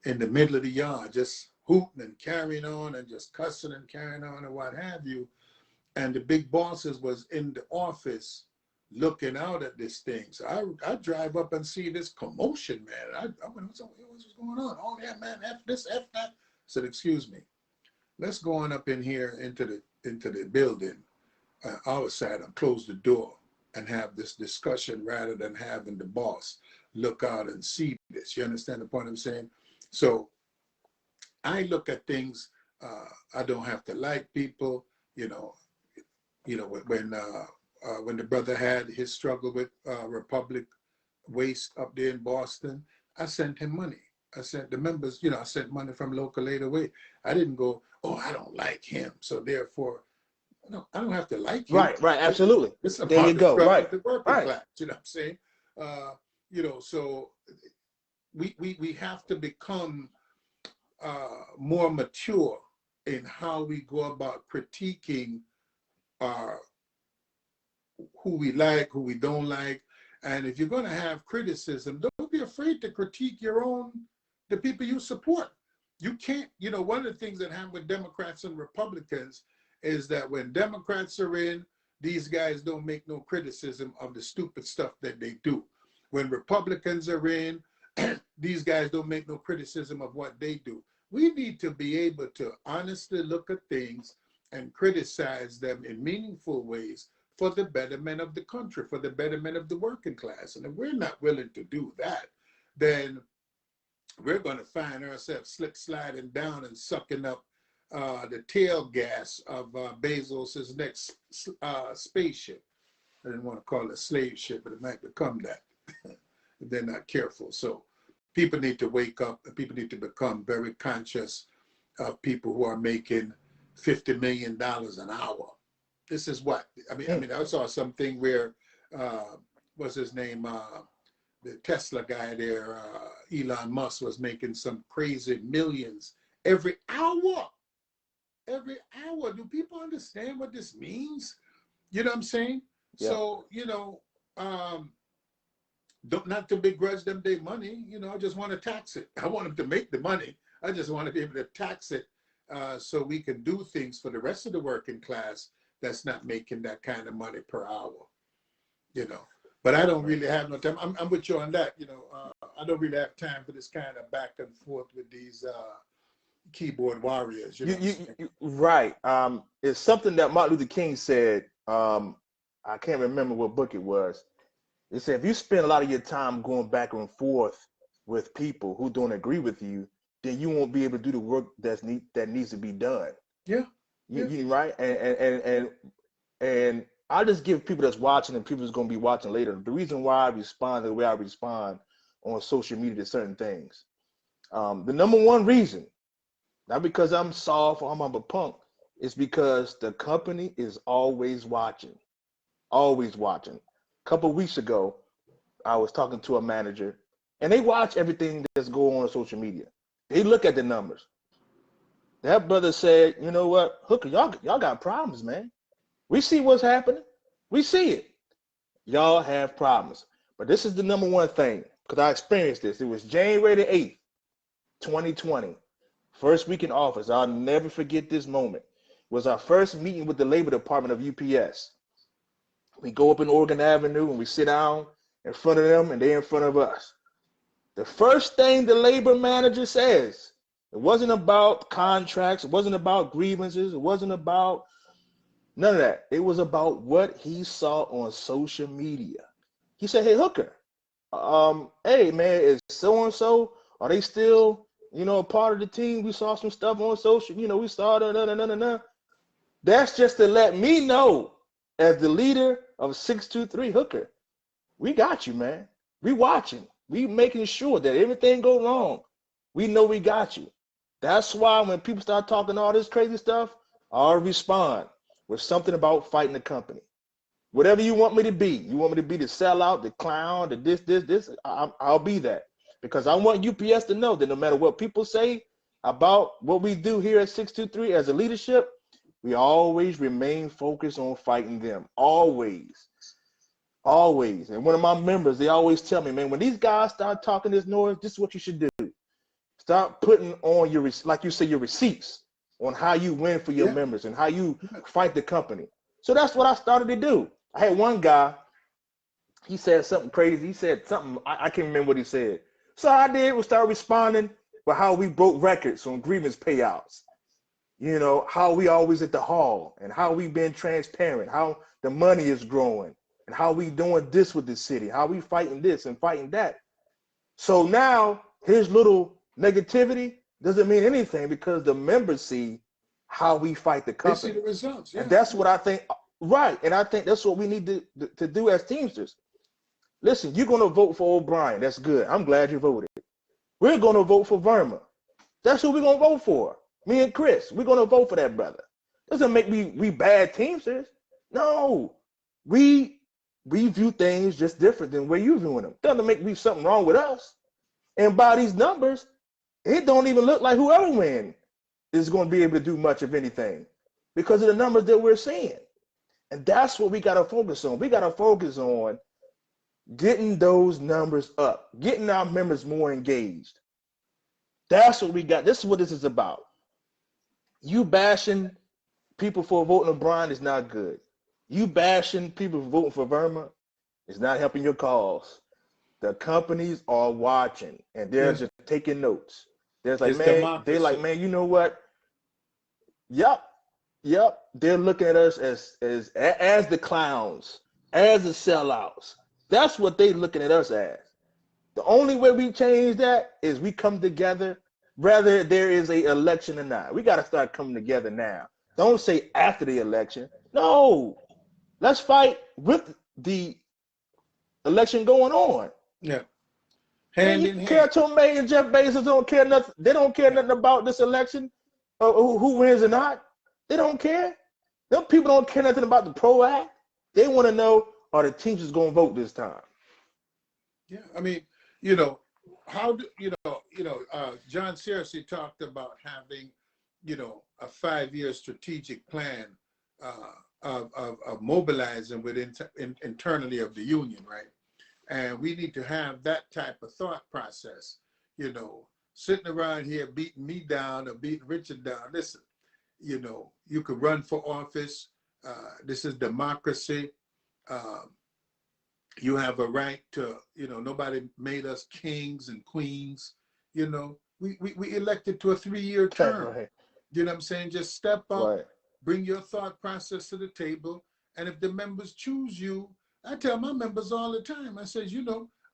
in the middle of the yard, just hooting and carrying on and just cussing and carrying on and what have you. And the big bosses was in the office looking out at this thing. So I drive up and see this commotion, man. I went, what's going on? Oh yeah, man, F this, F that. I said, excuse me, let's go on up in here into the building, our side, and close the door and have this discussion rather than having the boss look out and see this. You understand the point I'm saying? So I look at things. I don't have to like people. When the brother had his struggle with Republic Waste up there in Boston, I sent him money. I sent the members. I sent money from local aid away. I didn't go, oh, I don't like him, so therefore, no, I don't have to like you. Right, absolutely. It's about there you go. Right, the working class. You know what I'm saying? So we have to become more mature in how we go about critiquing who we like, who we don't like, And if you're going to have criticism, don't be afraid to critique the people you support. You can't, one of the things that happen with Democrats and Republicans is that when Democrats are in, these guys don't make no criticism of the stupid stuff that they do. When Republicans are in, these guys don't make no criticism of what they do. We need to be able to honestly look at things and criticize them in meaningful ways for the betterment of the country, for the betterment of the working class. And if we're not willing to do that, then we're going to find ourselves sliding down and sucking up the tail gas of Bezos's next spaceship. I didn't want to call it a slave ship, but it might become that if they're not careful. So people need to wake up, and people need to become very conscious of people who are making $50 million an hour. This is what I mean. I saw something where what's his name? The Tesla guy there, Elon Musk, was making some crazy millions every hour. Every hour. Do people understand what this means? You know what I'm saying? Yeah. So, not to begrudge them their money. I just want to tax it. I want them to make the money. I just want to be able to tax it so we can do things for the rest of the working class that's not making that kind of money per hour. But I don't really have no time. I'm with you on that. I don't really have time for this kind of back and forth with these keyboard warriors. Right. It's something that Martin Luther King said. I can't remember what book it was. It said, if you spend a lot of your time going back and forth with people who don't agree with you, then you won't be able to do the work that needs to be done. Yeah. Right. And I'll just give people that's watching and people that's going to be watching later the reason why I respond the way I respond on social media to certain things. The number one reason, not because I'm soft or I'm a punk, is because the company is always watching. Always watching. A couple of weeks ago, I was talking to a manager, and they watch everything that's going on social media. They look at the numbers. That brother said, you know what, Hooker, y'all got problems, man. We see what's happening. We see it. Y'all have problems. But this is the number one thing, because I experienced this. It was January the 8th, 2020. First week in office. I'll never forget this moment. It was our first meeting with the labor department of UPS. We go up in Oregon Avenue and we sit down in front of them and they're in front of us. The first thing the labor manager says, it wasn't about contracts. It wasn't about grievances. It wasn't about none of that. It was about what he saw on social media. He said, hey, Hooker, hey, man, is so-and-so, are they still, a part of the team? We saw some stuff on social, we saw That's just to let me know, as the leader of 623 Hooker, we got you, man. We watching. We making sure that everything go wrong. We know we got you. That's why when people start talking all this crazy stuff, I'll respond with something about fighting the company. Whatever you want me to be. You want me to be the sellout, the clown, the this, I'll be that. Because I want UPS to know that no matter what people say about what we do here at 623 as a leadership, we always remain focused on fighting them. Always. Always. And one of my members, they always tell me, man, when these guys start talking this noise, this is what you should do. Start putting on your, like you say, your receipts on how you win for your members and how you fight the company. So that's what I started to do. I had one guy, he said something crazy. He said something, I can't remember what he said. So I did was start responding with how we broke records on grievance payouts. How we always at the hall and how we been transparent, how the money is growing and how we doing this with the city, how we fighting this and fighting that. So now his little negativity doesn't mean anything because the members see how we fight the company. They see the results. Yeah. And that's what I think, right. And I think that's what we need to do as Teamsters. Listen, you're going to vote for O'Brien. That's good. I'm glad you voted. We're going to vote for Verma. That's who we're going to vote for. Me and Chris, we're going to vote for that brother. Doesn't make we bad Teamsters. No, we view things just different than where you viewing them. Doesn't make me something wrong with us. And by these numbers, it don't even look like whoever wins is going to be able to do much of anything because of the numbers that we're seeing. And that's what we got to focus on. We got to focus on getting those numbers up, getting our members more engaged. That's what we got. This is what this is about. You bashing people for voting O'Brien is not good. You bashing people for voting for Verma is not helping your cause. The companies are watching and they're Yes. just taking notes. There's like, It's man, they like, democracy. man, you know what? Yep, yep. They're looking at us as the clowns, as the sellouts. That's what they're looking at us as. The only way we change that is we come together, whether there is a election or not. We got to start coming together now. Don't say after the election. No, let's fight with the election going on. Yeah. Man, Hand you in care hand. Tomei and Jeff Bezos don't care nothing. They don't care nothing about this election, who wins or not. They don't care. Them people don't care nothing about the PRO Act. They want to know, are the Teamsters going to vote this time? Yeah. I mean, how do John Searcy talked about having, a 5-year strategic plan of mobilizing within internally of the union, right? And we need to have that type of thought process, sitting around here beating me down or beating Richard down. Listen, you could run for office. This is democracy. You have a right to, nobody made us kings and queens. We elected to a 3-year term. Right, You know what I'm saying? Just step up, right. bring your thought process to the table. And if the members choose you, I tell my members all the time, I says,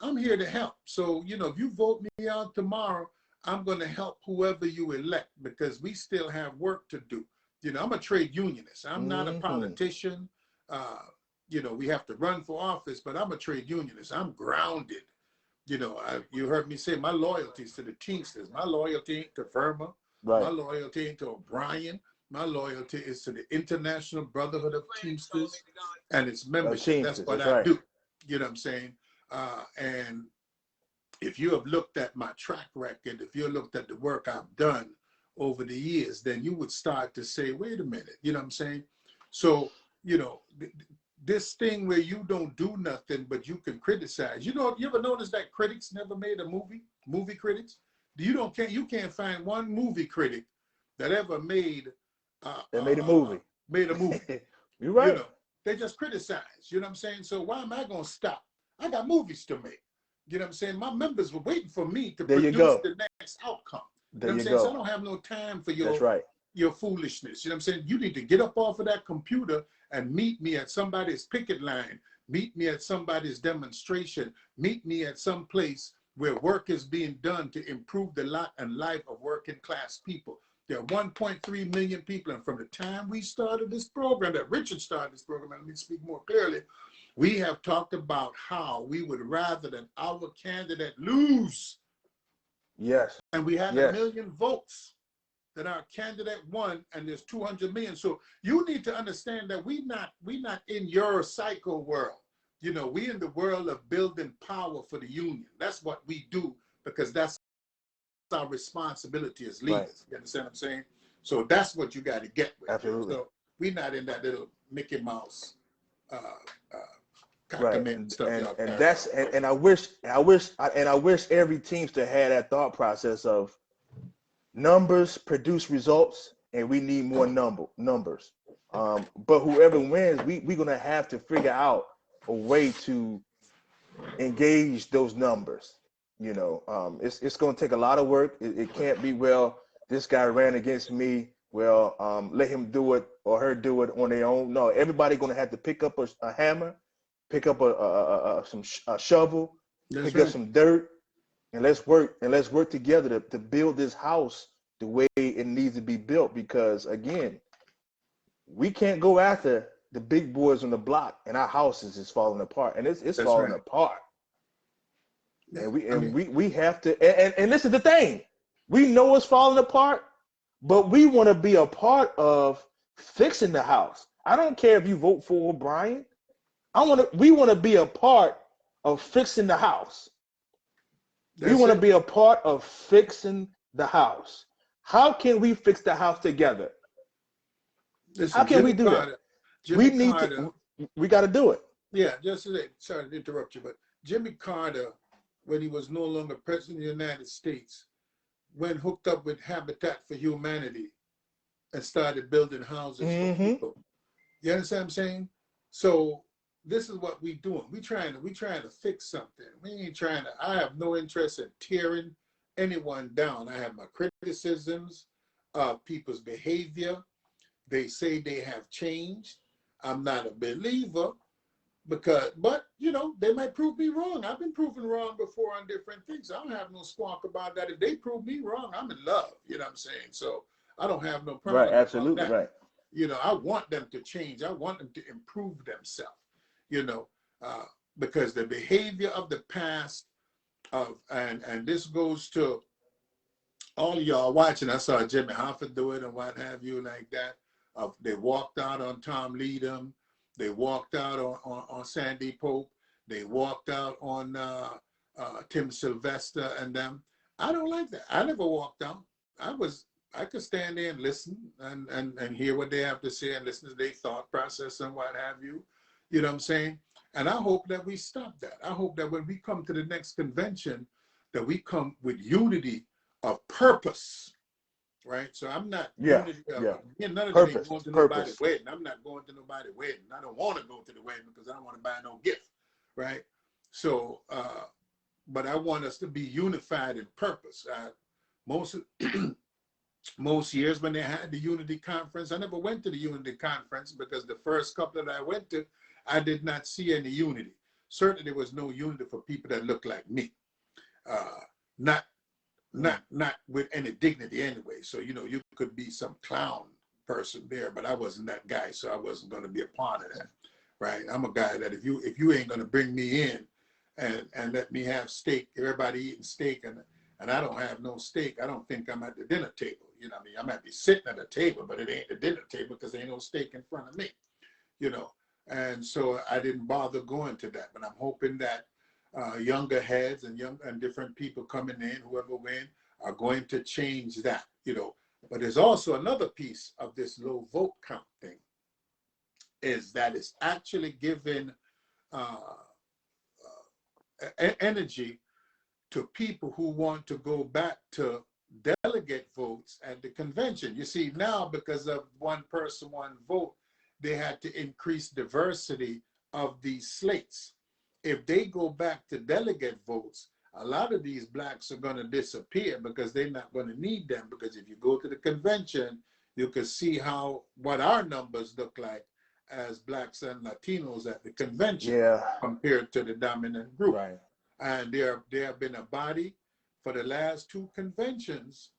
I'm here to help. So, if you vote me out tomorrow, I'm going to help whoever you elect because we still have work to do. I'm a trade unionist. I'm not a politician. We have to run for office, but I'm a trade unionist. I'm grounded. You heard me say my loyalty is to the Teamsters. My loyalty ain't to Verma. Right. My loyalty ain't to O'Brien. My loyalty is to the International Brotherhood of Teamsters and its membership. That's what I do. You know what I'm saying? And if you have looked at my track record, if you looked at the work I've done over the years, then you would start to say, wait a minute, you know what I'm saying? So, this thing where you don't do nothing, but you can criticize. You ever notice that critics never made a movie critics? You can't find one movie critic that ever made They made a movie. You're right. They just criticize. You know what I'm saying? So why am I going to stop? I got movies to make. You know what I'm saying? My members were waiting for me to produce the next outcome. You know what I'm saying? So I don't have no time for your foolishness. You know what I'm saying? You need to get up off of that computer and meet me at somebody's picket line. Meet me at somebody's demonstration. Meet me at some place where work is being done to improve the lot and life of working class people. There are 1.3 million people, and from the time we started this program, that Richard started this program, and let me speak more clearly, we have talked about how we would rather that our candidate lose. Yes. And we had 1 million votes that our candidate won, and there's 200 million. So you need to understand that we not in your cycle world. We in the world of building power for the union. That's what we do because that's our responsibility as leaders. Right. You understand what I'm saying? So that's what you got to get with. Absolutely. So we're not in that little Mickey Mouse right. And I wish every Teamster had that thought process of numbers produce results, and we need more numbers. But whoever wins, we're gonna have to figure out a way to engage those numbers. It's gonna take a lot of work. It can't be, well, this guy ran against me. Well, let him do it or her do it on their own. No, everybody gonna have to pick up a hammer, pick up a shovel, pick up some dirt, and let's work together to build this house the way it needs to be built. Because again, we can't go after the big boys on the block, and our house is just falling apart, and it's falling apart. And we have to. And this is the thing: we know it's falling apart, but we want to be a part of fixing the house. I don't care if you vote for O'Brien. We want to be a part of fixing the house. We want to be a part of fixing the house. How can we fix the house together? Listen, how can we do that? We got to do it. Yeah, sorry to interrupt you, but Jimmy Carter, when he was no longer president of the United States, went hooked up with Habitat for Humanity and started building houses for Mm-hmm. people. You understand what I'm saying? So this is what we doing. We trying to fix something. We ain't trying to. I have no interest in tearing anyone down. I have my criticisms of people's behavior. They say they have changed. I'm not a believer but they might prove me wrong. I've been proven wrong before on different things. I don't have no squawk about that. If they prove me wrong, I'm in love. You know what I'm saying? So I don't have no Right. problem about Absolutely that. right. I want them to change. I want them to improve themselves, you know, uh, because the behavior of the past and this goes to all of y'all watching. I saw Jimmy Hoffa do it and what have you like that. They walked out on Tom Leadham. They walked out on Sandy Pope. They walked out on Tim Sylvester and them. I don't like that. I never walked out. I could stand there and listen and hear what they have to say and listen to their thought process and what have you. You know what I'm saying? And I hope that we stop that. I hope that when we come to the next convention, that we come with unity of purpose, right? So I'm not Yeah. unity Yeah. none of it ain't Purpose. going to nobody's Purpose. wedding. I'm not going to nobody's wedding. I don't want to go to the wedding because I don't want to buy no gift, right? So, but I want us to be unified in purpose. Most most years when they had the Unity Conference, I never went to the Unity Conference because the first couple that I went to, I did not see any unity. Certainly, there was no unity for people that looked like me. Not not with any dignity anyway. So you could be some clown person there, but I wasn't that guy, so I wasn't going to be a part of that, right? I'm a guy that if you ain't going to bring me in and let me have steak, everybody eating steak and I don't have no steak, I don't think I'm at the dinner table. You know what I mean? I might be sitting at a table, but it ain't the dinner table because there ain't no steak in front of me, you know. And so I didn't bother going to that, but I'm hoping that younger heads and different people coming in, whoever win, are going to change that, But there's also another piece of this low vote count thing, is that it's actually giving energy to people who want to go back to delegate votes at the convention. You see, now because of one person, one vote, they had to increase diversity of these slates. If they go back to delegate votes, a lot of these blacks are going to disappear because they're not going to need them. Because if you go to the convention, you can see what our numbers look like as blacks and Latinos at the convention compared to the dominant group. Right. And there have been a body for the last two conventions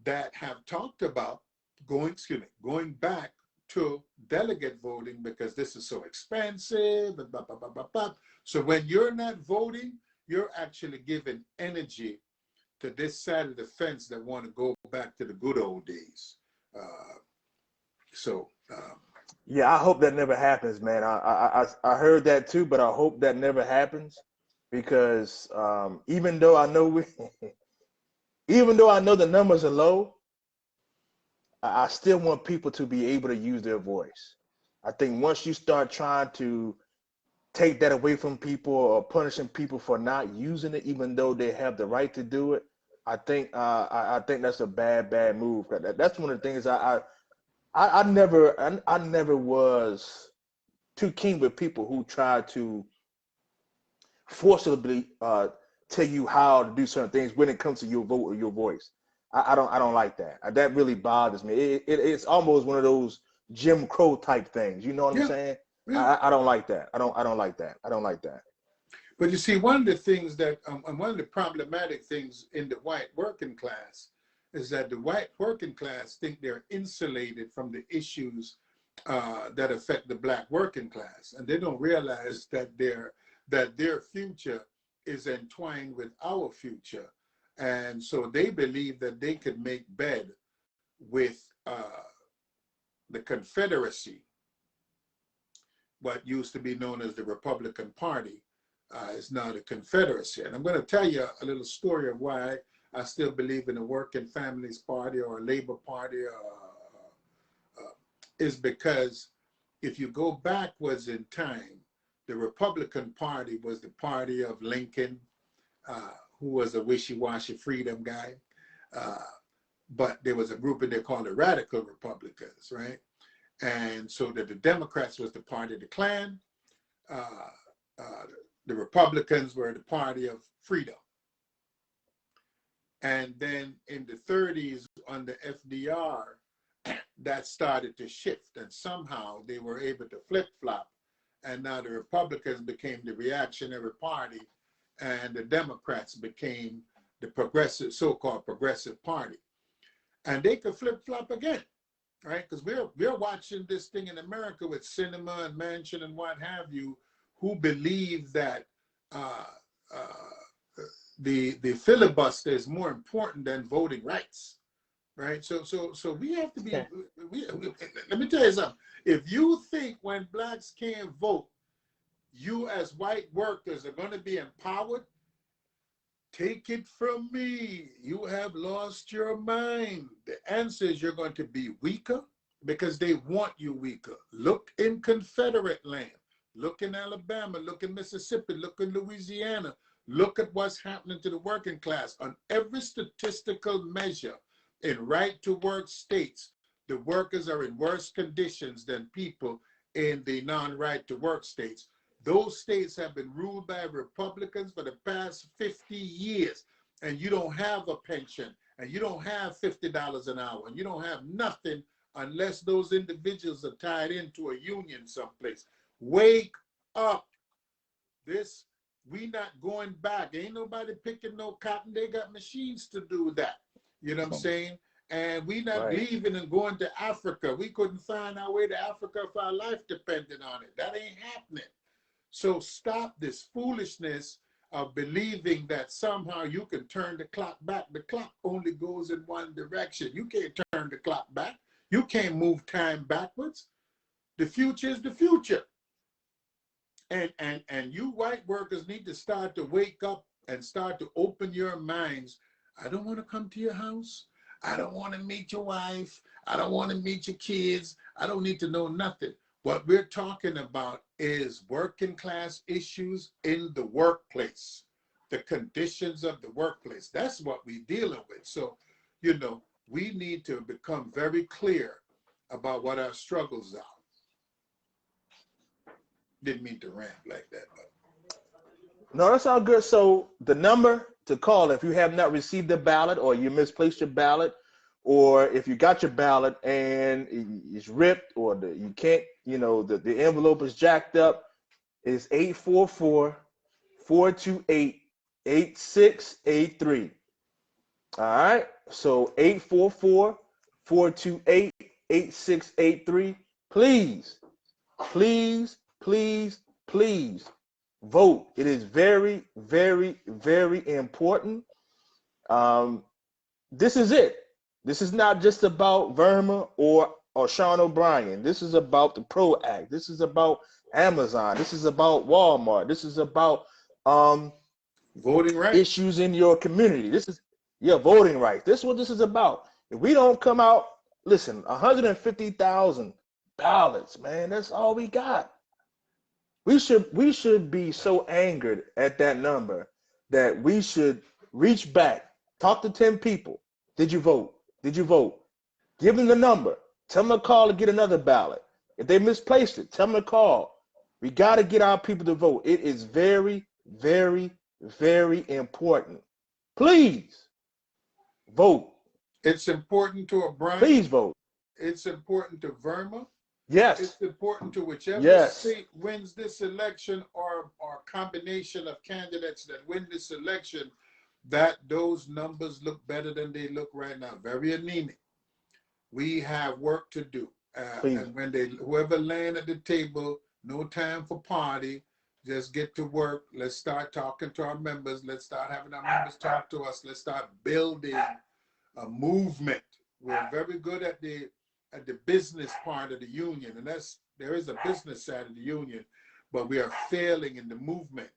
that have talked about going back to delegate voting because this is so expensive and blah, blah, blah, blah, blah. So when you're not voting, you're actually giving energy to this side of the fence that want to go back to the good old days. Yeah, I hope that never happens, man. I heard that too, but I hope that never happens because even though I know even though I know the numbers are low, I still want people to be able to use their voice. I think once you start trying to take that away from people or punishing people for not using it, even though they have the right to do it, I think that's a bad move. That's one of the things I never was too keen with people who try to forcibly tell you how to do certain things when it comes to your vote or your voice. I don't like that. That really bothers me. It's almost one of those Jim Crow type things. You know what I'm saying? Yeah. I don't like that. I don't like that. I don't like that. But you see, one of the things that, and one of the problematic things in the white working class is that the white working class think they're insulated from the issues that affect the black working class, and they don't realize that their future is entwined with our future, and so they believe that they could make bed with the Confederacy, what used to be known as the Republican Party. Is now the Confederacy. And I'm going to tell you a little story of why I still believe in the Working Families Party or a Labor Party is because if you go backwards in time The Republican Party was the party of Lincoln, who was a wishy-washy freedom guy. But there was a group in there called the Radical Republicans, right? And so the Democrats was the party of the Klan. The Republicans were the party of freedom. And then in the 30s, under FDR, that started to shift. And somehow they were able to flip-flop. And now the Republicans became the reactionary party, and the Democrats became the progressive, so-called progressive party. And they could flip-flop again, right? Because we're watching this thing in America with Sinema and Manchin and what have you, who believe that the filibuster is more important than voting rights, right? So we have to be. Let me tell you something. If you think when blacks can't vote, you as white workers are going to be empowered, take it from me, you have lost your mind. The answer is you're going to be weaker because they want you weaker. Look in Confederate land. Look in Alabama. Look in Mississippi. Look in Louisiana. Look at what's happening to the working class. On every statistical measure in right-to-work states, the workers are in worse conditions than people in the non-right-to-work states. Those states have been ruled by Republicans for the past 50 years, and you don't have a pension, and you don't have $50 an hour, and you don't have nothing unless those individuals are tied into a union someplace. Wake up. We not going back. Ain't nobody picking no cotton. They got machines to do that. You know what I'm saying? And we not leaving and going to Africa. We couldn't find our way to Africa if our life depended on it. That ain't happening. So stop this foolishness of believing that somehow you can turn the clock back. The clock only goes in one direction. You can't turn the clock back. You can't move time backwards. The future is the future. And you white workers need to start to wake up and start to open your minds. I don't want to come to your house. I don't want to meet your wife. I don't want to meet your kids. I don't need to know nothing. What we're talking about is working class issues in the workplace, the conditions of the workplace. That's what we're dealing with. So, we need to become very clear about what our struggles are. Didn't mean to rant like that, but. No, that's all good. So the number to call if you have not received a ballot or you misplaced your ballot, or if you got your ballot and it's ripped or you can't, the envelope is jacked up, is 844-428-8683. All right. So 844-428-8683. Please, please, please, please vote. It is very, very, very important. This is it. This is not just about Verma or Sean O'Brien. This is about the PRO Act. This is about Amazon. This is about Walmart. This is about voting rights issues in your community. This is voting rights. This is what this is about. If we don't come out, listen, 150,000 ballots, man, that's all we got. We should be so angered at that number that we should reach back, talk to 10 people. Did you vote? Did you vote? Give them the number. Tell them to call to get another ballot. If they misplaced it, tell them to call. We got to get our people to vote. It is very, very, very important. Please vote. It's important to O'Brien. Please vote. It's important to Verma. Yes. It's important to whichever state wins this election or combination of candidates that win this election, that those numbers look better than they look right now. Very anemic. We have work to do. And when whoever land at the table, no time for party, just get to work. Let's start talking to our members. Let's start having our members talk to us. Let's start building a movement. We're very good at the business part of the union, and there is a business side of the union, but we are failing in the movement,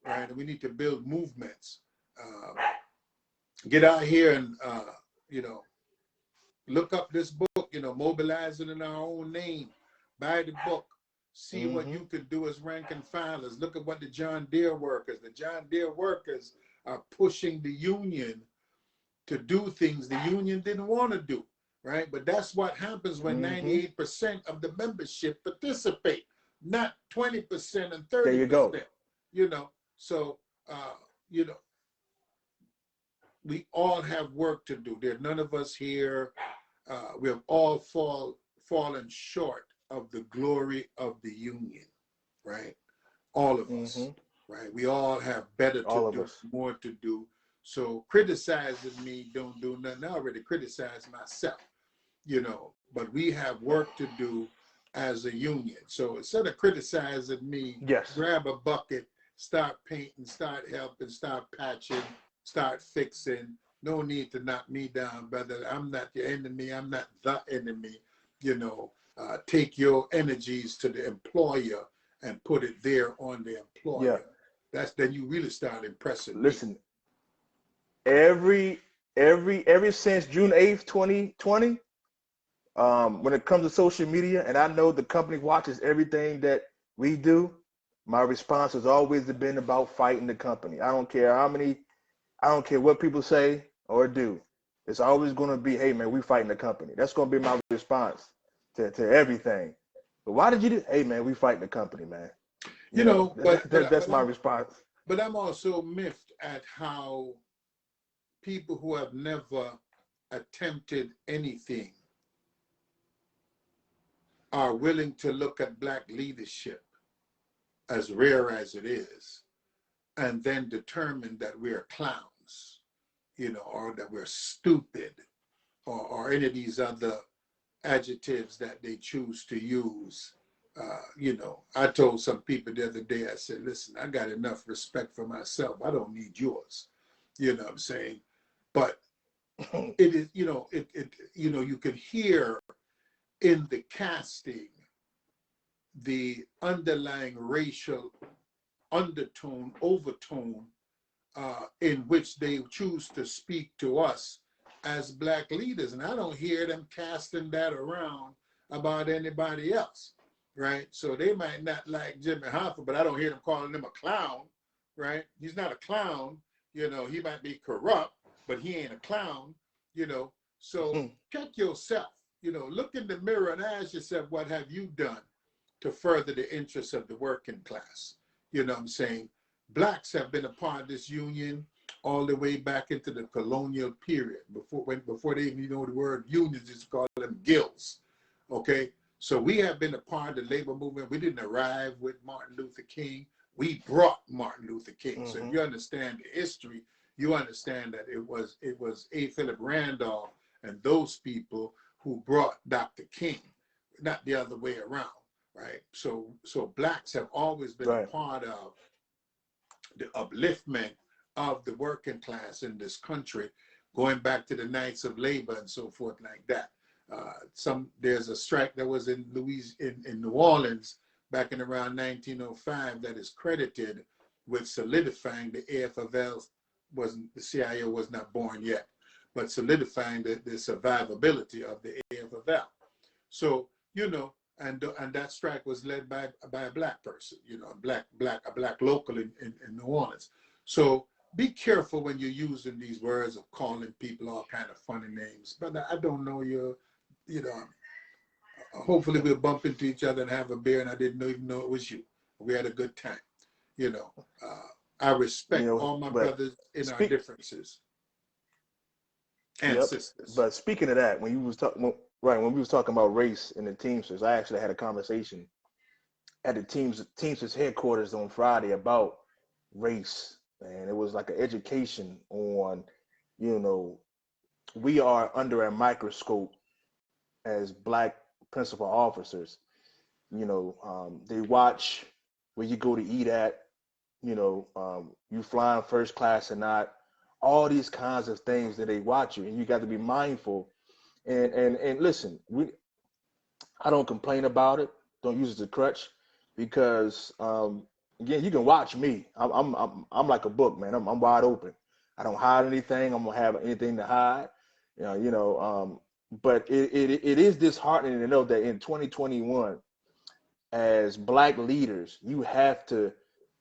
right? And we need to build movements. Get out here and look up this book, Mobilizing in Our Own Name. Buy the book, See what you can do as rank and filers. Look at what the John Deere workers are pushing the union to do things the union didn't want to do, right? But that's what happens when 98% of the membership participate, not 20% and 30%. There you go. You know, so you know, we all have work to do. There are none of us here. We have all fallen short of the glory of the union, right? All of us, right? We all have better to do, more to do. So criticizing me don't do nothing. I already criticize myself, you know, but we have work to do as a union. So instead of criticizing me, grab a bucket, start painting, start helping, start patching, start fixing. No need to knock me down, brother. I'm not your enemy. I'm not the enemy. You know, take your energies to the employer and put it there on the employer. That's then you really start impressing me. Every since June 8th, 2020, when it comes to social media, and I know the company watches everything that we do, my response has always been about fighting the company. I don't care what people say or do. It's always going to be, hey man, we fighting the company. That's going to be my response to everything. But why did you do? Hey man, we fighting the company, man. You know, that's my response. But I'm also miffed at how people who have never attempted anything are willing to look at Black leadership, as rare as it is, and then determine that we are clowns, you know, or that we're stupid, or any of these other adjectives that they choose to use. You know, I told some people the other day, I said, listen, I got enough respect for myself. I don't need yours. You know what I'm saying? But it is, you know, you know, you can hear in the casting the underlying racial undertone, overtone, in which they choose to speak to us as Black leaders. And I don't hear them casting that around about anybody else, right? So they might not like Jimmy Hoffa, but I don't hear them calling him a clown, right? He's not a clown. You know, he might be corrupt, but he ain't a clown, you know. So check yourself, you know, look in the mirror and ask yourself, what have you done to further the interests of the working class? You know what I'm saying? Blacks have been a part of this union all the way back into the colonial period. Before they even know the word unions, just call them guilds. Okay? So we have been a part of the labor movement. We didn't arrive with Martin Luther King. We brought Martin Luther King. So if you understand the history, you understand that it was A. Philip Randolph and those people who brought Dr. King, not the other way around, right? So Blacks have always been a part of the upliftment of the working class in this country, going back to the Knights of Labor and so forth like that. There's a strike that was in New Orleans back in around 1905 that is credited with solidifying the AFL. The CIO was not born yet, but solidifying the survivability of the AFL. So, you know, and that strike was led by a Black person, you know, a black local in New Orleans. So be careful when you're using these words of calling people all kind of funny names. But I don't know you know, hopefully we'll bump into each other and have a beer, and I didn't even know it was you. We had a good time, you know. I respect all my brothers in our differences and sisters. But speaking of that, when we was talking about race in the Teamsters, I actually had a conversation at the Teamsters headquarters on Friday about race, and it was like an education on, you know, we are under a microscope as Black principal officers. You know, they watch where you go to eat at, you know, you flying first class or not, all these kinds of things that they watch you, and you got to be mindful. And listen, I don't complain about it. Don't use it as a crutch, because again, you can watch me. I'm like a book, man. I'm wide open. I don't hide anything. I'm gonna have anything to hide. You know. But it is disheartening to know that in 2021, as black leaders, you have to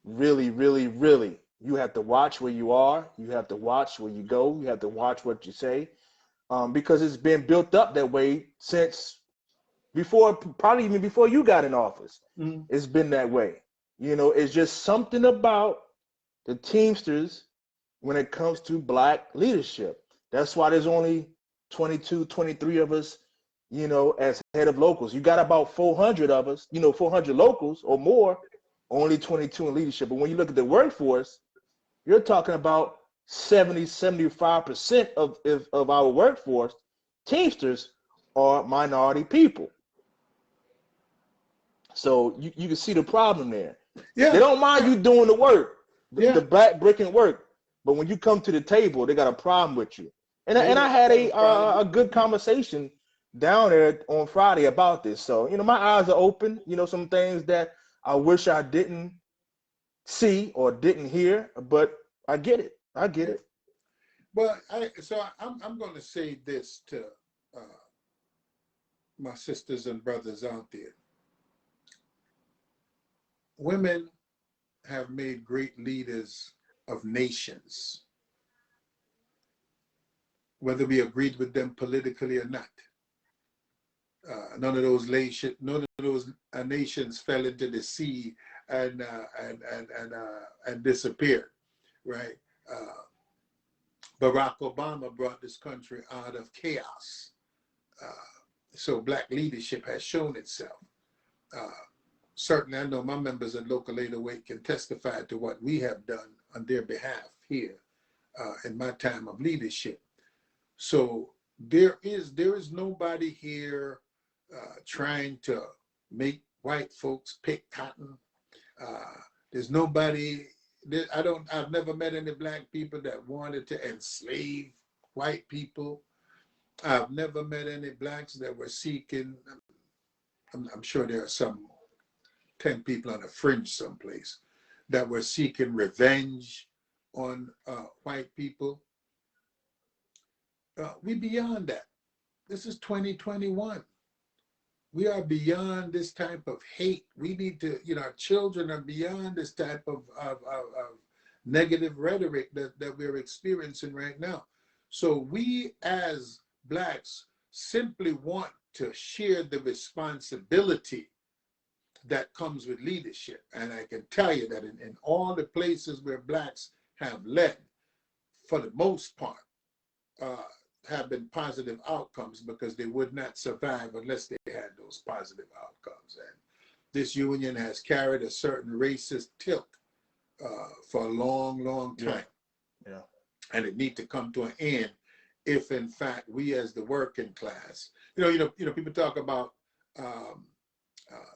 really, really, really, you have to watch where you are. You have to watch where you go. You have to watch what you say, because it's been built up that way since before, probably even before you got in office. Mhm. It's been that way. It's just something about the Teamsters when it comes to black leadership. That's why there's only 22, 23 of us, as head of locals. You got about 400 of us, 400 locals or more, only 22 in leadership. But when you look at the workforce, you're talking about 70, 75% of our workforce, Teamsters, are minority people. So you can see the problem there. They Yeah, don't mind you doing the work, the yeah. back breaking work, but when you come to the table, they got a problem with you. And They I don't had have a problem a with good conversation down there on Friday about this. So my eyes are open. Some things that I wish I didn't see or didn't hear, but I get it. I get yeah. it. Well, I'm going to say this to uh, my sisters and brothers out there. Women have made great leaders of nations, whether we agreed with them politically or not. None of those nations fell into the sea and disappeared, right? Uh, Barack Obama brought this country out of chaos. Uh, so black leadership has shown itself. Uh, Certainly, I know my members at Local 808 can testify to what we have done on their behalf here in my time of leadership. So there is nobody here trying to make white folks pick cotton. Uh, there's nobody. I've never met any black people that wanted to enslave white people. I've never met any blacks that were seeking. I'm sure there are some 10 people on a fringe someplace that were seeking revenge on white people. We beyond that. This is 2021. We are beyond this type of hate. We need to, our children are beyond this type of negative rhetoric that we're experiencing right now. So we as blacks simply want to share the responsibility that comes with leadership. And I can tell you that in all the places where blacks have led, for the most part, uh, have been positive outcomes because they would not survive unless they had those positive outcomes. And this union has carried a certain racist tilt for a long, long time. Yeah. And it needs to come to an end if, in fact, we as the working class, people talk about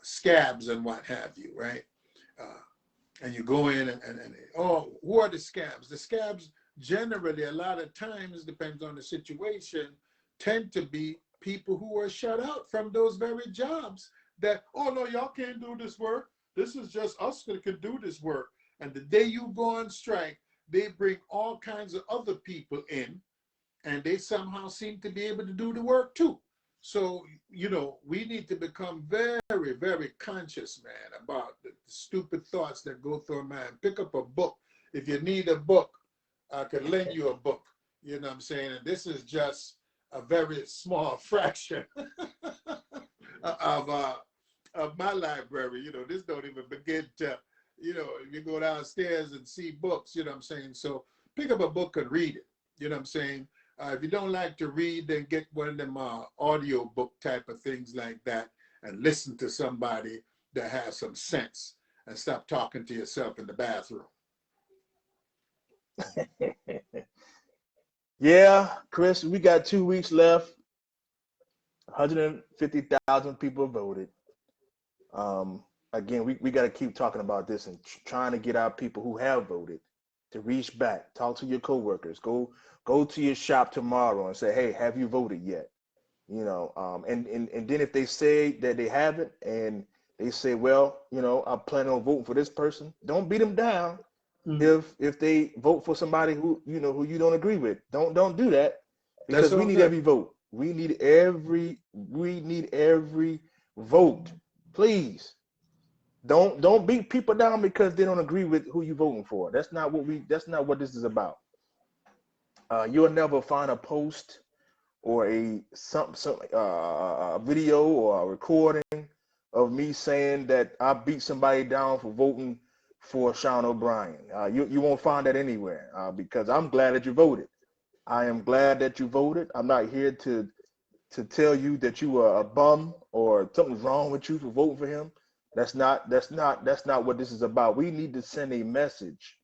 scabs and what have you, right? And you go in and who are the scabs? The scabs generally, a lot of times, depends on the situation, tend to be people who are shut out from those very jobs that, oh no, y'all can't do this work. This is just us that can do this work. And the day you go on strike, they bring all kinds of other people in and they somehow seem to be able to do the work too. So, we need to become very, very conscious, man, about the stupid thoughts that go through our mind. Pick up a book. If you need a book, I could lend you a book. You know what I'm saying? And this is just a very small fraction of my library. This don't even begin to, if you go downstairs and see books, you know what I'm saying? So pick up a book and read it. You know what I'm saying? If you don't like to read, then get one of them audio book type of things like that and listen to somebody that has some sense and stop talking to yourself in the bathroom. Yeah, Chris, we got 2 weeks left. 150,000 people voted. Again, we got to keep talking about this and trying to get our people who have voted to reach back, talk to your coworkers, go to your shop tomorrow and say, hey, have you voted yet? And then if they say that they haven't and they say, well, I'm planning on voting for this person, don't beat them down. Mm-hmm. If they vote for somebody who you don't agree with. Don't do that, That's because we all need good. every vote. We need every vote. Please. Don't beat people down because they don't agree with who you voting for. That's not what this is about. You'll never find a post or a video or a recording of me saying that I beat somebody down for voting for Sean O'Brien. You won't find that anywhere because I'm glad that you voted. I am glad that you voted. I'm not here to tell you that you are a bum or something's wrong with you for voting for him. That's not what this is about. We need to send a message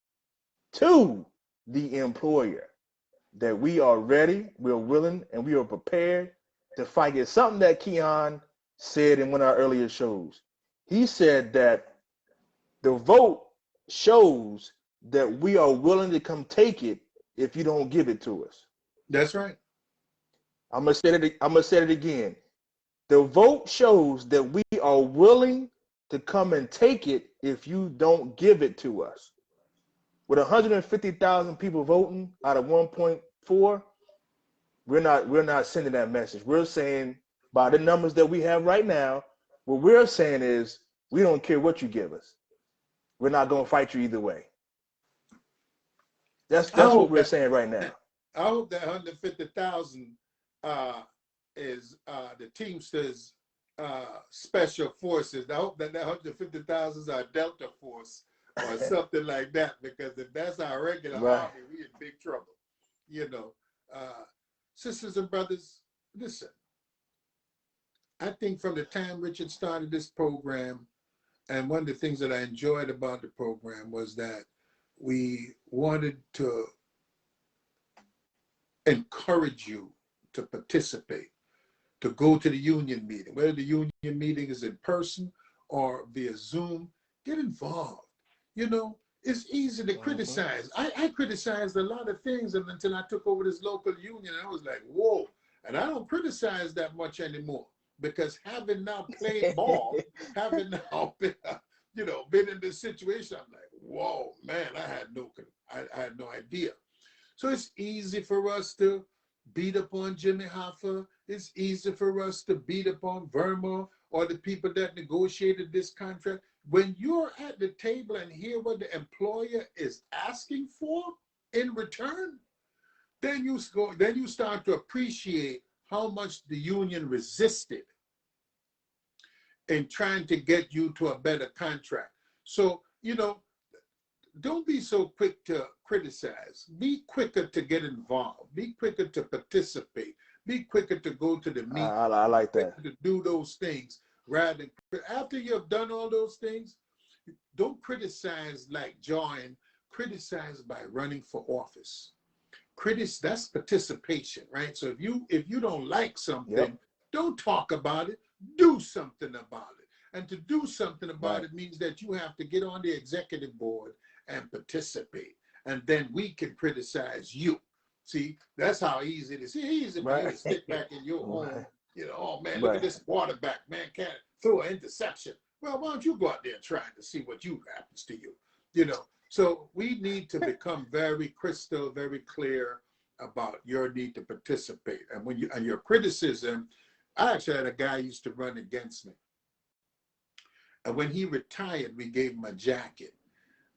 to the employer that we are ready, we're willing, and we are prepared to fight. It's something that Keon said in one of our earlier shows. He said that the vote shows that we are willing to come take it if you don't give it to us. That's right. I'm gonna say it again. The vote shows that we are willing to come and take it if you don't give it to us. With 150,000 people voting out of 1.4, we're not sending that message. We're saying by the numbers that we have right now, what we're saying is we don't care what you give us. We're not gonna fight you either way. That's what we're saying right now. I hope that 150,000 is the Teamsters Special Forces. I hope that 150,000 are Delta Force or something like that, because if that's our regular army, we in big trouble. You know, sisters and brothers, listen. I think from the time Richard started this program, and one of the things that I enjoyed about the program was that we wanted to encourage you to participate, to go to the union meeting, whether the union meeting is in person or via Zoom. Get involved. You know, it's easy to criticize. I criticized a lot of things until I took over this local union. I was like, whoa. And I don't criticize that much anymore, because having now played ball, having now been, been in this situation, I'm like, whoa, man, I had no idea. So it's easy for us to beat up on Jimmy Hoffa. It's easy for us to beat up on Verma or the people that negotiated this contract. When you're at the table and hear what the employer is asking for in return, then you start to appreciate how much the union resisted in trying to get you to a better contract. So, don't be so quick to criticize. Be quicker to get involved. Be quicker to participate. Be quicker to go to the meeting. I like that. To do those things rather than after you have done all those things. Don't criticize like join. Criticize by running for office. That's participation, right? So if you don't like something, don't talk about it. Do something about it. And to do something about it means that you have to get on the executive board and participate. And then we can criticize you. See, that's how easy it is. It's easy for you to sit back in your home, oh man, look at this quarterback, man, can't throw an interception. Well, why don't you go out there and try to see what happens to you? So we need to become very crystal, very clear about your need to participate. And your criticism, I actually had a guy who used to run against me. And when he retired, we gave him a jacket.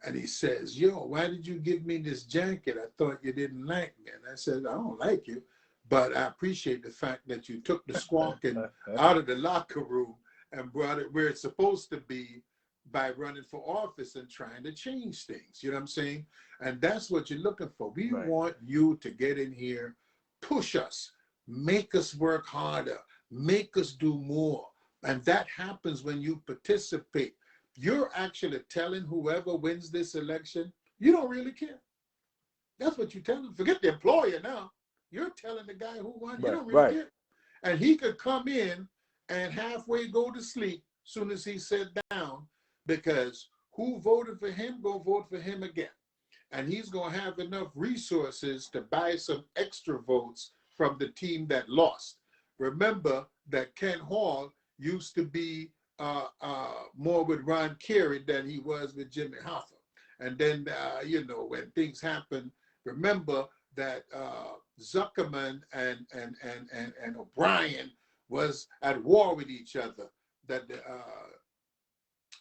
And he says, yo, why did you give me this jacket? I thought you didn't like me. And I said, I don't like you, but I appreciate the fact that you took the squawking out of the locker room and brought it where it's supposed to be by running for office and trying to change things. You know what I'm saying? And that's what you're looking for. We want you to get in here, push us, make us work harder, make us do more. And that happens when you participate. You're actually telling whoever wins this election, you don't really care. That's what you tell them. Forget the employer now. You're telling the guy who won, you don't really care. And he could come in and halfway go to sleep as soon as he sat down, because who voted for him, go vote for him again. And he's going to have enough resources to buy some extra votes from the team that lost. Remember that Ken Hall used to be more with Ron Carey than he was with Jimmy Hoffa. And then, when things happen, remember that Zuckerman and O'Brien was at war with each other. That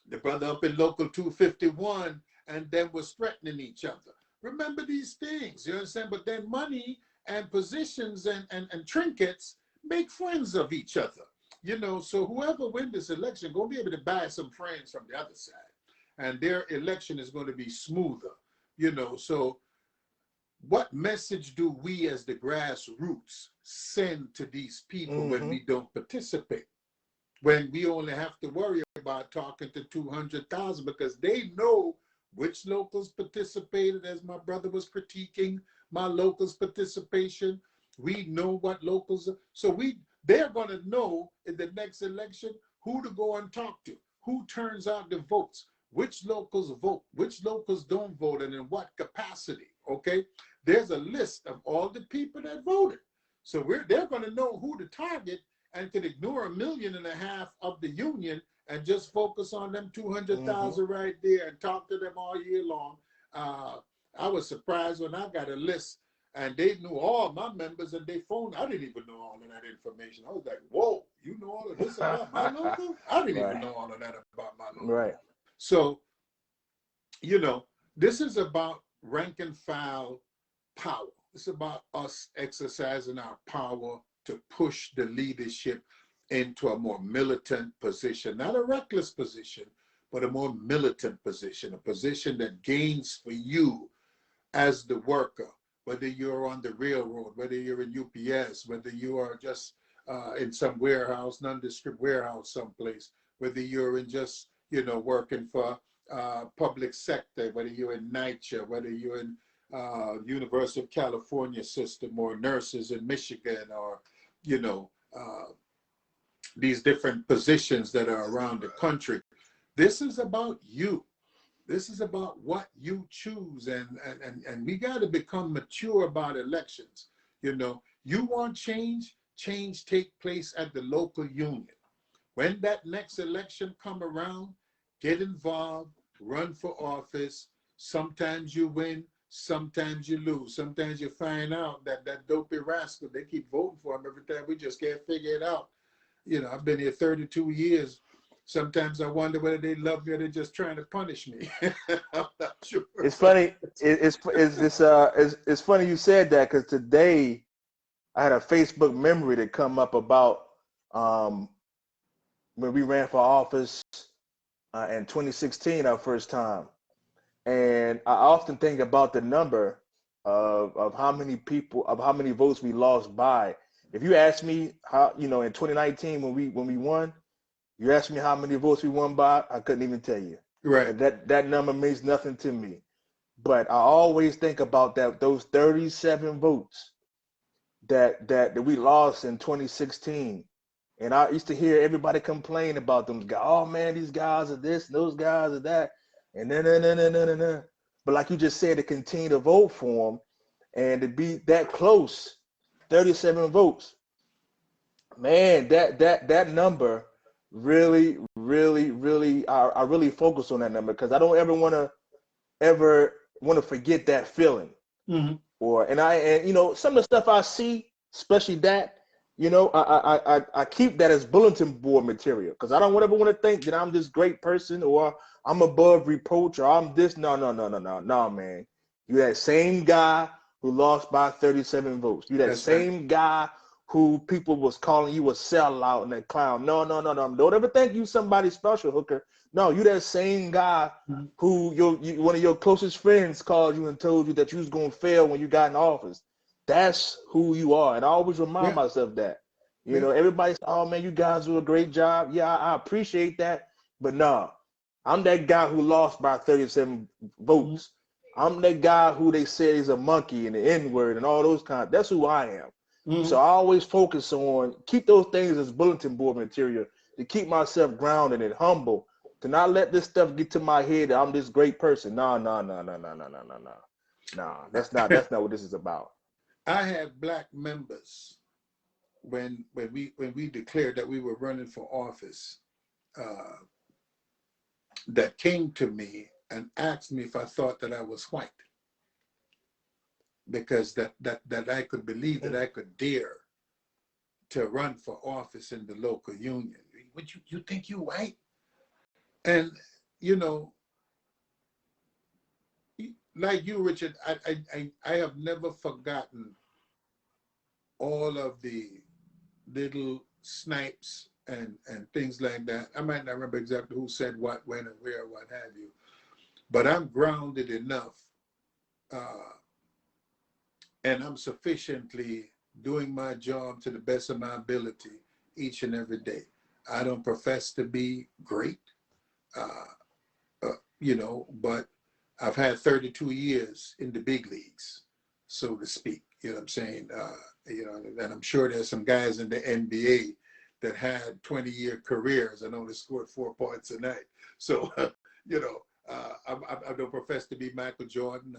the brother up in local 251, and then was threatening each other. Remember these things, you understand? But then money and positions and trinkets make friends of each other. You know, so whoever wins this election gonna be able to buy some friends from the other side. And their election is going to be smoother. You know, so what message do we as the grassroots send to these people when we don't participate? When we only have to worry about talking to 200,000 because they know which locals participated, as my brother was critiquing my locals' participation. We know what locals are. So they're going to know in the next election who to go and talk to, who turns out the votes, which locals vote, which locals don't vote, and in what capacity, okay? There's a list of all the people that voted. So they're going to know who to target and can ignore 1.5 million of the union and just focus on them 200,000 right there and talk to them all year long. I was surprised when I got a list and they knew all my members and they phoned. I didn't even know all of that information. I was like, whoa, you know all of this about my local? I didn't even know all of that about my local. Right. So, you know, this is about rank and file power. It's about us exercising our power to push the leadership into a more militant position, not a reckless position, but a more militant position, a position that gains for you as the worker, whether you're on the railroad, whether you're in UPS, whether you are just in some warehouse, nondescript warehouse someplace, whether you're in just, you know, working for public sector, whether you're in NYCHA, whether you're in University of California system or nurses in Michigan or, you know, these different positions that are around the country. This is about you. This is about what you choose. And we got to become mature about elections. You know, you want change, change take place at the local union. When that next election come around, get involved, run for office. Sometimes you win, sometimes you lose. Sometimes you find out that dopey rascal, they keep voting for him every time. We just can't figure it out. You know, I've been here 32 years. Sometimes I wonder whether they love me or they're just trying to punish me. I'm not sure. It's funny. It's funny you said that because today I had a Facebook memory that come up about when we ran for office in 2016, our first time. And I often think about the number of how many people, of how many votes we lost by. If you ask me how, you know, in 2019 when we won, you asked me how many votes we won by, I couldn't even tell you. Right. And that number means nothing to me. But I always think about those 37 votes that we lost in 2016. And I used to hear everybody complain about them guys. Oh man, these guys are this, those guys are that, and then. But like you just said, to continue to vote for them and to be that close, 37 votes. Man, that number really, I really focus on that number because I don't ever want to forget that feeling. Mm-hmm. And you know, some of the stuff I see, especially that, you know, I keep that as bulletin board material because I don't ever want to think that I'm this great person or I'm above reproach or I'm this. No, man. You that same guy who lost by 37 votes. You that That's same right. guy who people was calling you a sellout and a clown. No. Don't ever think you somebody special, Hooker. No, you that same guy who one of your closest friends called you and told you that you was gonna fail when you got in office. That's who you are. And I always remind myself that. You know, everybody says, oh man, you guys do a great job. Yeah, I appreciate that. But no, I'm that guy who lost by 37 votes. I'm that guy who they say is a monkey and the N-word and all those kinds. That's who I am. So I always focus on, keep those things as bulletin board material to keep myself grounded and humble, to not let this stuff get to my head that I'm this great person. No. That's not what this is about. I had black members when we declared that we were running for office that came to me and asked me if I thought that I was white, because that I could believe that I could dare to run for office in the local union. Would you think you white? And you know, like you, Richard, I have never forgotten all of the little snipes and things like that. I might not remember exactly who said what, when, and where, what have you, but I'm grounded enough, uh, and I'm sufficiently doing my job to the best of my ability each and every day. I don't profess to be great, uh, but I've had 32 years in the big leagues, so to speak. You know what I'm saying? And I'm sure there's some guys in the NBA that had 20-year careers and only scored 4 points a night. So, I don't profess to be Michael Jordan.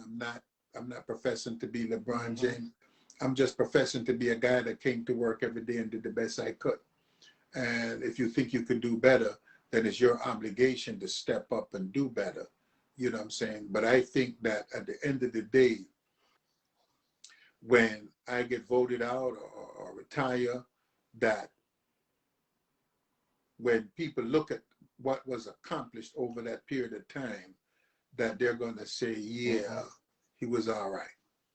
I'm not professing to be LeBron James. I'm just professing to be a guy that came to work every day and did the best I could. And if you think you can do better, then it's your obligation to step up and do better. You know what I'm saying? But I think that at the end of the day, when I get voted out or retire, that when people look at what was accomplished over that period of time, that they're going to say, yeah, he was all right.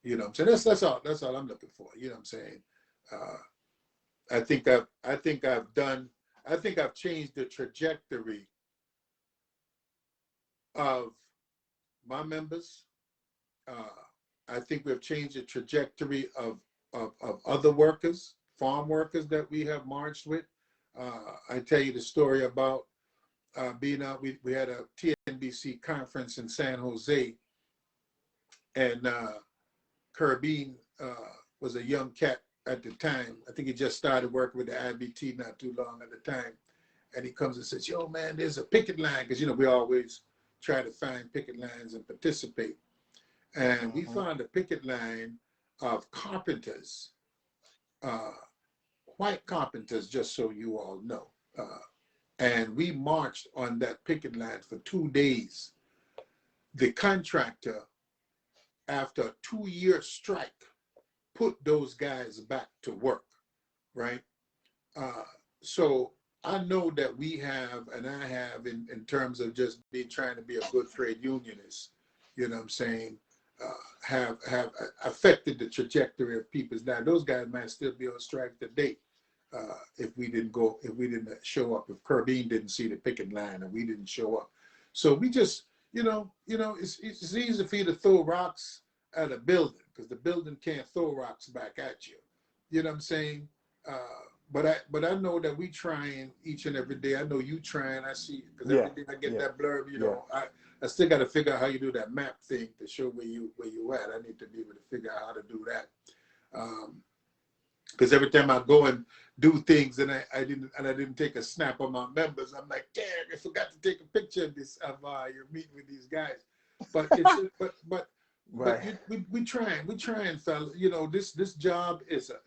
You know what I'm saying? That's all I'm looking for. You know what I'm saying? I think I've changed the trajectory of my members. I think we've changed the trajectory of other workers, farm workers that we have marched with. I tell you the story about being out. We had a TNBC conference in San Jose, and Kerbine was a young cat at the time. I think he just started working with the IBT not too long at the time. And he comes and says, yo, man, there's a picket line. Because, we always try to find picket lines and participate. And we found a picket line of carpenters, white carpenters, just so you all know. And we marched on that picket line for 2 days. The contractor, after a 2-year strike, put those guys back to work, right? So I know that we have, and I have in terms of just trying to be a good trade unionist, you know what I'm saying, have affected the trajectory of people's lives. Those guys might still be on strike today if we didn't show up, if Kerbine didn't see the picket line and we didn't show up. So we just, it's easy for you to throw rocks at a building because the building can't throw rocks back at you. You know what I'm saying? But I know that we trying each and every day. I know you trying. I see because every day I get that blurb. I still got to figure out how you do that map thing to show where you at. I need to be able to figure out how to do that. Because every time I go and do things and I didn't take a snap of my members, I'm like, damn, I forgot to take a picture of this of your meeting with these guys. But it's right. But we trying, fella. This job is a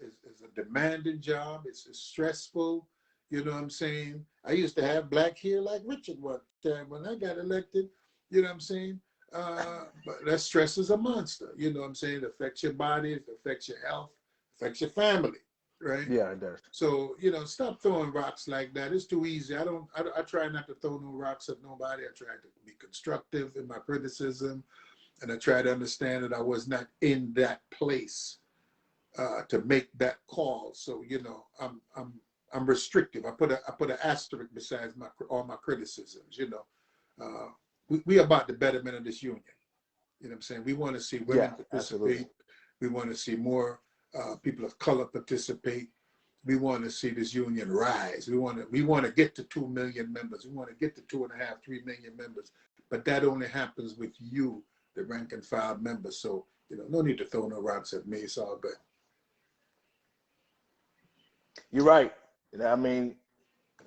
demanding job. It's stressful. You know what I'm saying? I used to have black hair like Richard one time when I got elected. You know what I'm saying? But that stress is a monster. You know what I'm saying? It affects your body. It affects your health. Affects your family, right? Yeah, it does. So stop throwing rocks like that. It's too easy. I try not to throw no rocks at nobody. I try to be constructive in my criticism, and I try to understand that I was not in that place to make that call. So I'm restrictive. I put an asterisk besides all my criticisms. We about the betterment of this union. You know what I'm saying? We want to see women participate. Absolutely. We want to see more people of color participate. We want to see this union rise. We want to get to 2 million members. We want to get to 2.5, 3 million members. But that only happens with you, the rank and file members. So no need to throw no rocks at me. It's all good. You're right. I mean,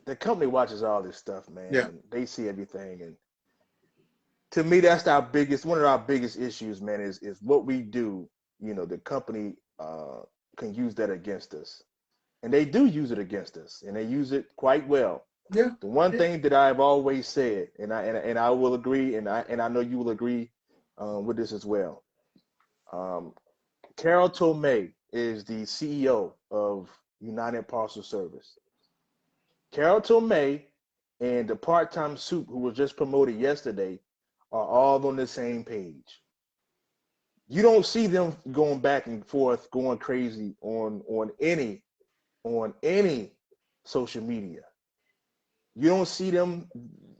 the company watches all this stuff, man. Yeah. And they see everything, and to me, that's one of our biggest issues, man. Is what we do. The company can use that against us, and they do use it against us, and they use it quite well. Yeah. The one thing that I've always said, and I will agree, and I know you will agree with this as well. Carol Tomei is the CEO of United Parcel Service. Carol Tomei and the part-time soup who was just promoted yesterday are all on the same page. You don't see them going back and forth, going crazy on any social media. You don't see them.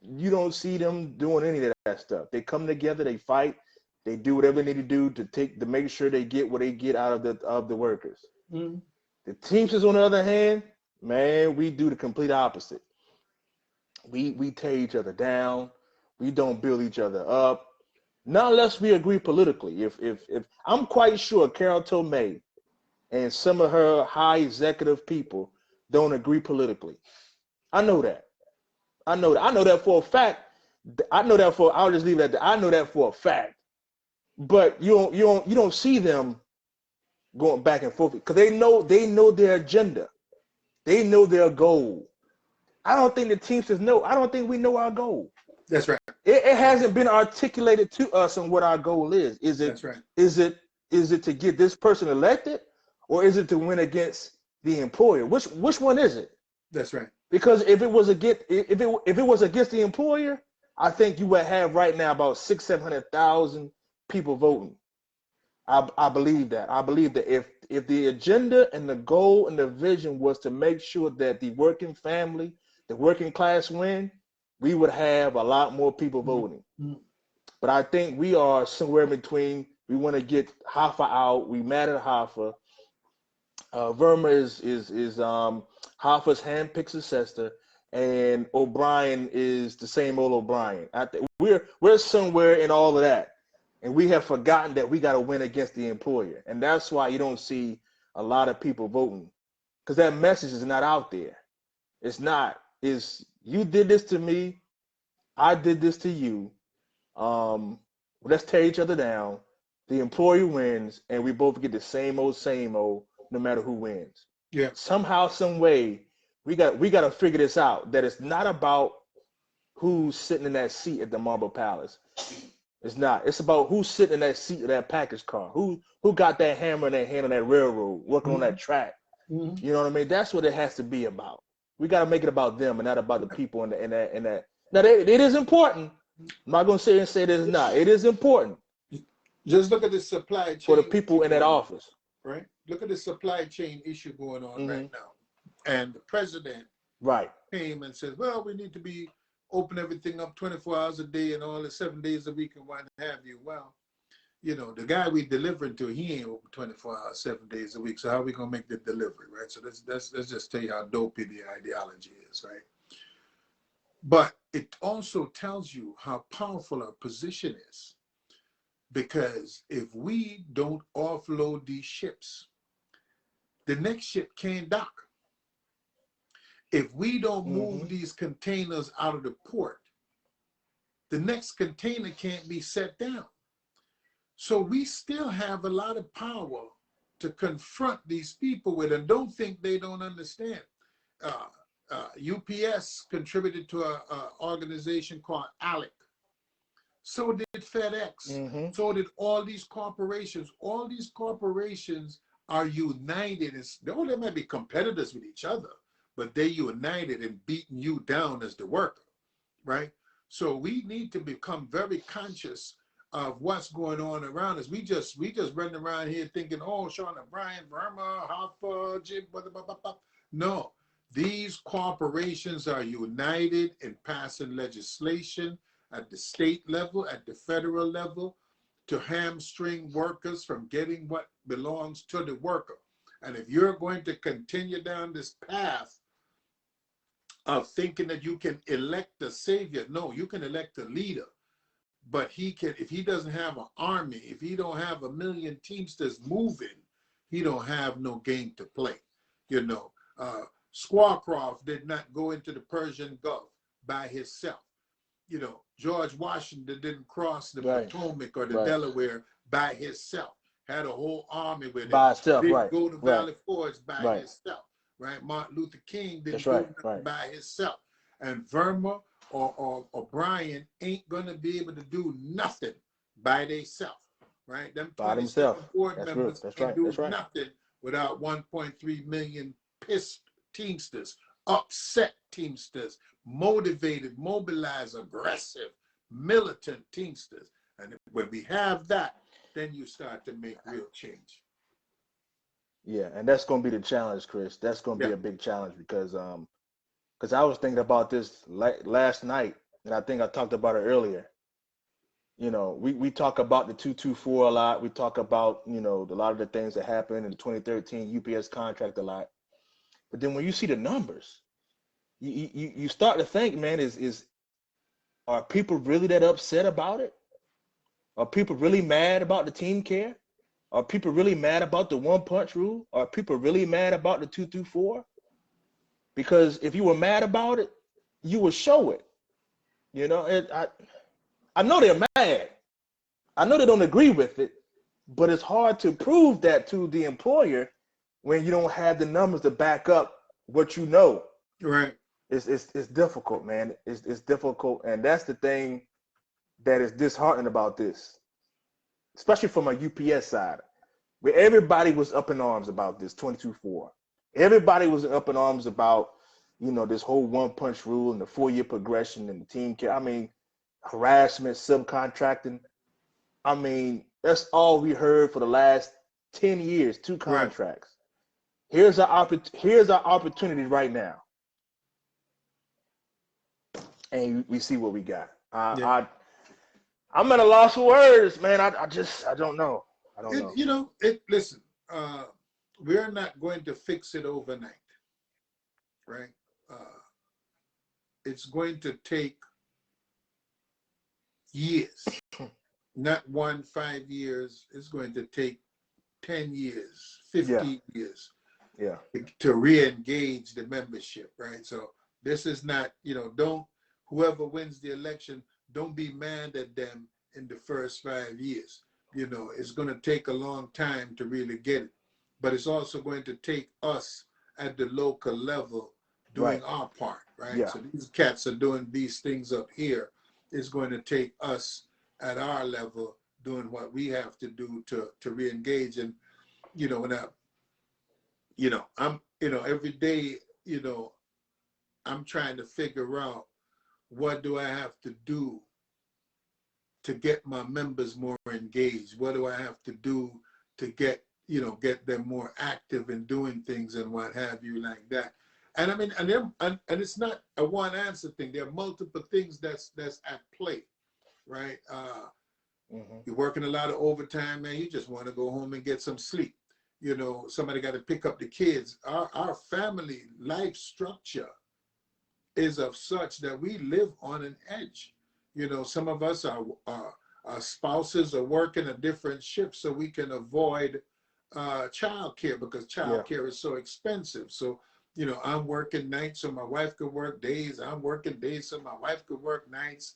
You don't see them doing any of that stuff. They come together, they fight, they do whatever they need to do to make sure they get what they get out of the workers. Mm-hmm. The Teamsters, on the other hand, man, we do the complete opposite. We tear each other down. We don't build each other up. Not unless we agree politically. If I'm quite sure Carol Tomei and some of her high executive people don't agree politically. I know that. I know that. I know that for a fact. I know that for. I'll just leave it at that. I know that for a fact. But you don't see them going back and forth because they know their agenda. They know their goal. I don't think the Teamsters know. I don't think we know our goal. That's right. It hasn't been articulated to us on what our goal is. Is it? That's right. Is it to get this person elected, or is it to win against the employer? Which one is it? That's right. Because if it was against the employer, I think you would have right now about 600,000-700,000 people voting. I believe that. I believe that if the agenda and the goal and the vision was to make sure that the working family, the working class win, we would have a lot more people voting. Mm-hmm. But I think we are somewhere in between. We want to get Hoffa out. We mad at Hoffa. Verma is Hoffa's handpicked successor, and O'Brien is the same old O'Brien. I think we're somewhere in all of that, and we have forgotten that we got to win against the employer, and that's why you don't see a lot of people voting, because that message is not out there. It's not. Is you did this to me, I did this to you. Let's tear each other down. The employer wins, and we both get the same old, no matter who wins. Yeah. Somehow, some way, we got to figure this out. That it's not about who's sitting in that seat at the Marble Palace. It's not. It's about who's sitting in that seat of that package car. Who got that hammer in their hand on that railroad, working on that track. Mm-hmm. You know what I mean? That's what it has to be about. We got to make it about them and not about the people in that. Now, it is important. I'm not going to say it is not. It is important. Just look at the supply chain for the people in that office. Right? Look at the supply chain issue going on Mm-hmm. right now. And the president Right. came and says, well, we need to be open everything up 24 hours a day and all the 7 days a week and what have you. Well, you know, the guy we delivering to, he ain't open 24 hours, 7 days a week. So how are we going to make the delivery, right? So let's just tell you how dopey the ideology is, right? But it also tells you how powerful our position is. Because if we don't offload these ships, the next ship can't dock. If we don't move these containers out of the port, the next container can't be set down. So we still have a lot of power to confront these people with, and don't think they don't understand. UPS contributed to an organization called ALEC. So did FedEx. So did all these corporations. All these corporations are united. Though they might be competitors with each other, but they united in beating you down as the worker, right? So we need to become very conscious of what's going on around us. We just running around here thinking, oh, Sean O'Brien, Verma, Hoffa, Jim, blah, blah, blah, blah. No, these corporations are united in passing legislation at the state level, at the federal level, to hamstring workers from getting what belongs to the worker. And if you're going to continue down this path of thinking that you can elect a savior, no, you can elect a leader. But he can, if he doesn't have an army, if he don't have 1 million Teamsters moving, he don't have no game to play. You know, Scowcroft did not go into the Persian Gulf by himself. You know, George Washington didn't cross the Potomac or the Delaware by himself. Had a whole army with him. By itself, didn't go to Valley Forge by himself. Right? Martin Luther King didn't do nothing by himself. And Verma or O'Brien ain't gonna be able to do nothing by themselves. Right? Them 27 board members can do nothing without 1.3 million pissed Teamsters upset Teamsters, motivated, mobilized, aggressive, militant Teamsters. And when we have that, then you start to make real change. Yeah, and that's going to be the challenge, Chris. That's going to be Yeah, a big challenge because I was thinking about this last night, and I think I talked about it earlier. You know, we talk about the 224 a lot. We talk about, you know, a lot of the things that happened in the 2013 UPS contract a lot. But then when you see the numbers, you start to think, man, is are people really that upset about it? Are people really mad about the team care? Are people really mad about the one punch rule? Are people really mad about the 224? Because if you were mad about it, you would show it. You know, I know they're mad. I know they don't agree with it, but it's hard to prove that to the employer when you don't have the numbers to back up what you know. right. It's difficult, man. It's difficult, and that's the thing that is disheartening about this, especially from a UPS side, where everybody was up in arms about this 22-4. Everybody was up in arms about, you know, this whole one punch rule and the 4-year progression and the team care. I mean, harassment, subcontracting. I mean, that's all we heard for the last 10 years, 2 Right. contracts. Here's our opportunity right now. And we see what we got. Yeah. I'm at a loss for words, man. I don't know. I don't know. You know, listen, we're not going to fix it overnight, right? It's going to take years, not 5 years. It's going to take 10 years, 15 years Yeah. to re-engage the membership, right? So this is not, you know, whoever wins the election, don't be mad at them in the first 5 years. You know, it's going to take a long time to really get it, but it's also going to take us at the local level doing Right. our part, right? Yeah. So these cats are doing these things up here. It's going to take us at our level doing what we have to do to re-engage. And you know, I'm, every day, I'm trying to figure out what do I have to do to get my members more engaged? What do I have to do to get them more active in doing things and what have you like that? And I mean, and it's not a one answer thing. There are multiple things that's at play, right? You're working a lot of overtime, man. You just want to go home and get some sleep. You know, somebody got to pick up the kids. Our family life structure is of such that we live on an edge. You know, some of us our spouses are working a different shift so we can avoid child care because child care is so expensive. So, you know, I'm working nights so my wife could work days. I'm working days so my wife could work nights,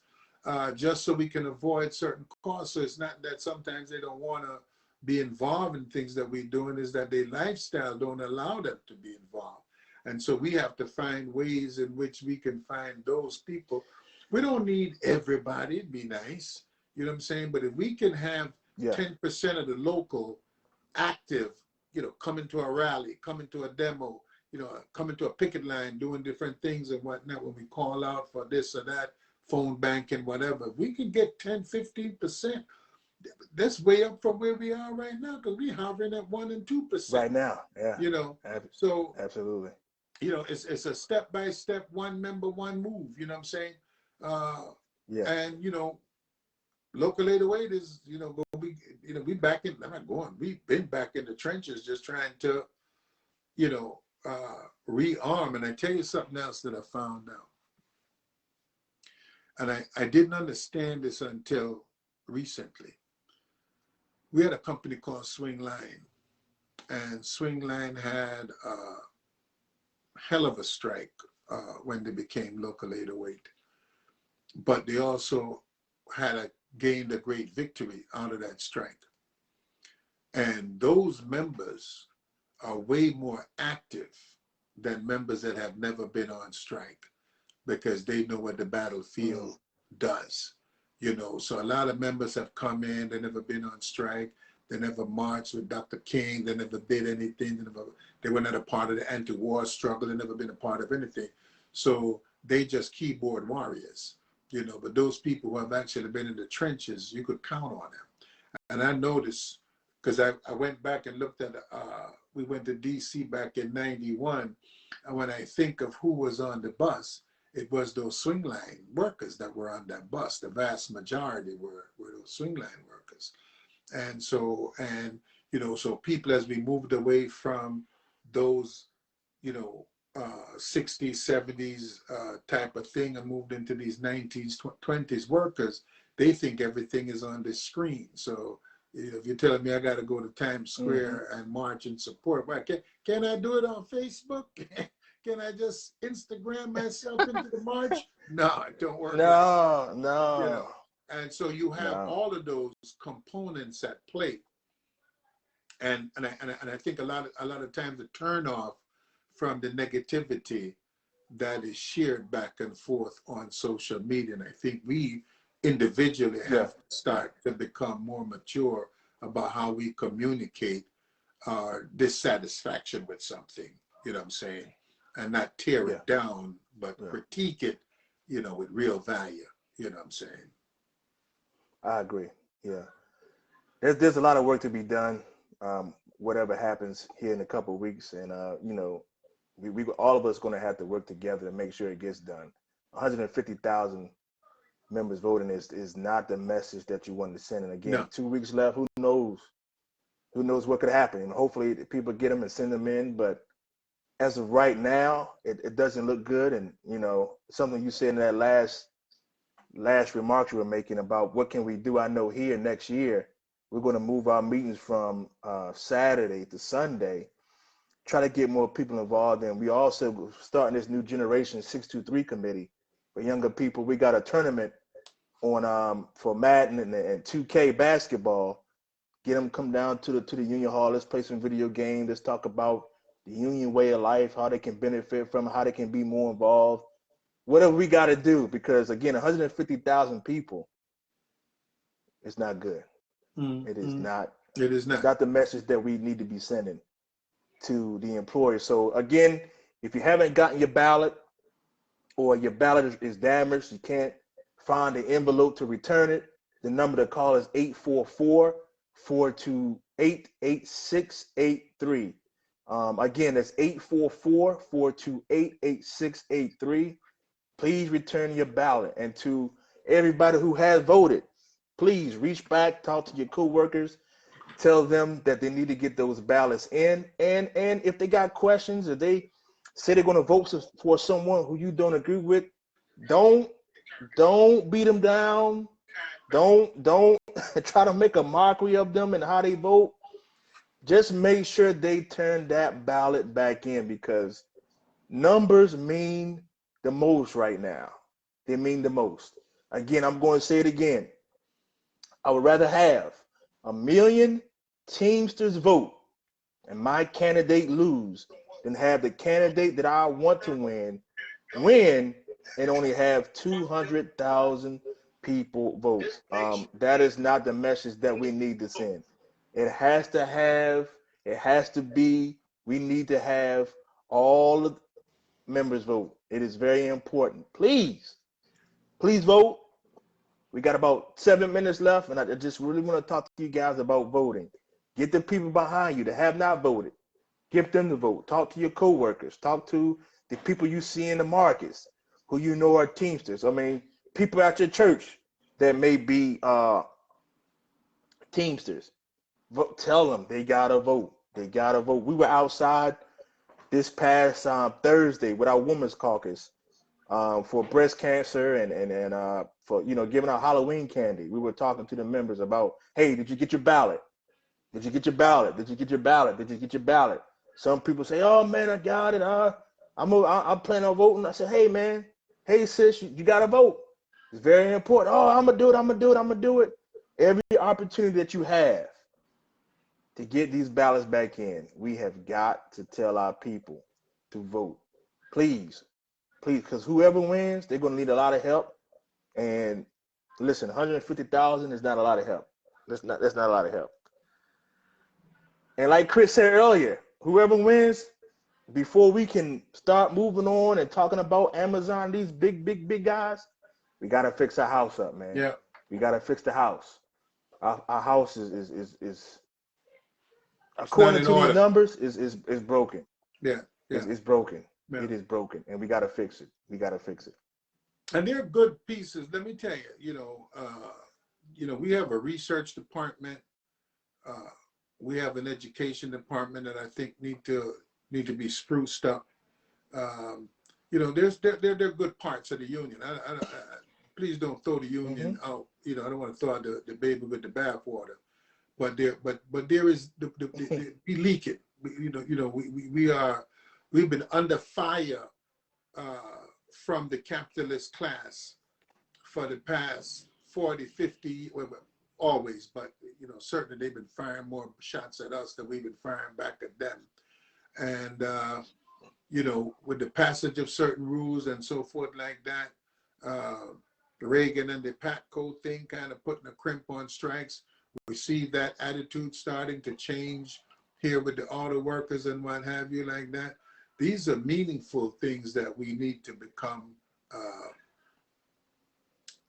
just so we can avoid certain costs. So it's not that sometimes they don't want to be involved in things that we're doing, is that their lifestyle don't allow them to be involved. And so we have to find ways in which we can find those people. We don't need everybody, it'd be nice, you know what I'm saying? But if we can have 10% of the local active, you know, coming to a rally, coming to a demo, you know, coming to a picket line, doing different things and whatnot, when we call out for this or that, phone banking, whatever, if we can get 10, 15%, that's way up from where we are right now, because we're hovering at 1 and 2% right now. Yeah. You know, so absolutely. You know, it's a step-by-step, one member, one move, you know what I'm saying? And, you know, local 808 is, you know, we back in, I'm not going, we've been back in the trenches just trying to, you know, rearm. And I tell you something else that I found out. And I didn't understand this until recently. We had a company called Swing Line, and Swing Line had hell of a strike when they became local 808. But they also gained a great victory out of that strike. And those members are way more active than members that have never been on strike, because they know what the battlefield does. You know, so a lot of members have come in, they've never been on strike. They never marched with Dr. King. They never did anything. They were not a part of the anti-war struggle. They never been a part of anything. So they just keyboard warriors, you know. But those people who have actually been in the trenches, you could count on them. And I noticed, because I went back and looked at, we went to DC back in 91. And when I think of who was on the bus, it was those swing line workers that were on that bus. The vast majority were those swing line workers. And so, you know, so people, as we moved away from those, you know, 60s, 70s type of thing and moved into these 90s, 20s workers, they think everything is on the screen. So, you know, if you're telling me I got to go to Times Square and march and support, well, can I do it on Facebook? Can I just Instagram myself into the march? No, it don't work. No, like, no. you know? And so you have all of those components at play. And I think a lot of times the turnoff from the negativity that is shared back and forth on social media. And I think we individually have to start to become more mature about how we communicate our dissatisfaction with something, you know what I'm saying? And not tear it down, but critique it, you know, with real value, you know what I'm saying? I agree. Yeah. There's a lot of work to be done, whatever happens here in a couple of weeks. And, you know, we all of us going to have to work together to make sure it gets done. 150,000 members voting is not the message that you want to send. And again, 2 weeks left, who knows? Who knows what could happen? And hopefully people get them and send them in. But as of right now, it doesn't look good. And, you know, something you said in that last remarks you were making about what can we do. I know here next year, we're going to move our meetings from Saturday to Sunday, try to get more people involved. And we also starting this new generation 623 committee for younger people. We got a tournament on for Madden and 2K basketball. Get them come down to the Union Hall. Let's play some video games. Let's talk about the Union way of life, how they can benefit from it, how they can be more involved. Whatever we got to do, because again, 150,000 people is not good. It is not. It is not. It's not the message that we need to be sending to the employers. So again, if you haven't gotten your ballot or your ballot is damaged, you can't find the envelope to return it, the number to call is 844-428-8683. Again, that's 844-428-8683. Please return your ballot. And to everybody who has voted, please reach back, talk to your coworkers, tell them that they need to get those ballots in. And if they got questions, if they say they're going to vote for someone who you don't agree with, don't beat them down. Don't try to make a mockery of them and how they vote. Just make sure they turn that ballot back in, because numbers mean the most right now. They mean the most. Again, I'm going to say it again. I would rather have 1 million Teamsters vote and my candidate lose than have the candidate that I want to win and only have 200,000 people vote. That is not the message that we need to send. We need to have all the members vote. It is very important. Please vote. We got about 7 minutes left, and I just really want to talk to you guys about voting. Get the people behind you that have not voted. Get them to vote. Talk to your coworkers. Talk to the people you see in the markets who you know are Teamsters. I mean, people at your church that may be Teamsters. Vote, tell them they gotta vote. They gotta vote. We were outside this past Thursday with our Women's Caucus for breast cancer and for, you know, giving out Halloween candy. We were talking to the members about, hey, did you get your ballot? Did you get your ballot? Did you get your ballot? Did you get your ballot? Some people say, oh man, I got it. I'm planning on voting. I said, hey man, hey sis, you gotta vote. It's very important. Oh, I'm gonna do it. Every opportunity that you have to get these ballots back in, we have got to tell our people to vote. Please, because whoever wins, they're gonna need a lot of help. And listen, 150,000 is not a lot of help. That's not a lot of help. And like Chris said earlier, whoever wins, before we can start moving on and talking about Amazon, these big guys, we gotta fix our house up, man. Yeah, We gotta fix the house. Our house is it's not according in to these order. numbers is broken. Yeah, yeah, It's broken. yeah. It is broken, and we gotta fix it. We gotta fix it. And they're good pieces. Let me tell you, we have a research department. Uh, we have an education department that I think need to be spruced up. Um, they're good parts of the union. Please don't throw the union Mm-hmm. out. I don't want to throw out the baby with the bathwater. But there is we leak it. We've been under fire from the capitalist class for the past 40, 50, well, always, but certainly they've been firing more shots at us than we've been firing back at them. And with the passage of certain rules and so forth like that, the Reagan and the Patco thing kind of putting a crimp on strikes. We see that attitude starting to change here with the auto workers and what have you like that. These are meaningful things that we need to become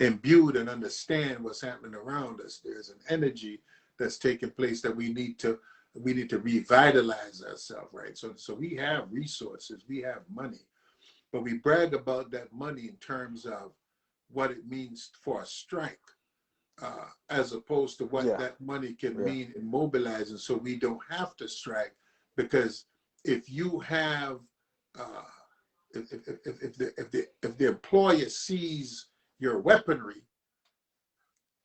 imbued and understand what's happening around us. There's an energy that's taking place that we need to revitalize ourselves, right? So we have resources, we have money, but we brag about that money in terms of what it means for a strike, as opposed to what Yeah. that money can Yeah. mean in mobilizing, so we don't have to strike. Because if you have, if the employer sees your weaponry,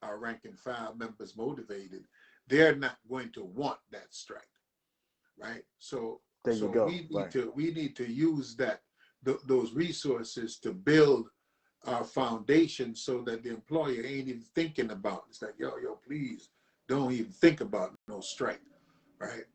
our rank and file members motivated, they're not going to want that strike, right? So There you go. we need to use those resources to build our foundation so that the employer ain't even thinking about it. It's like, yo, please don't even think about no strike, right?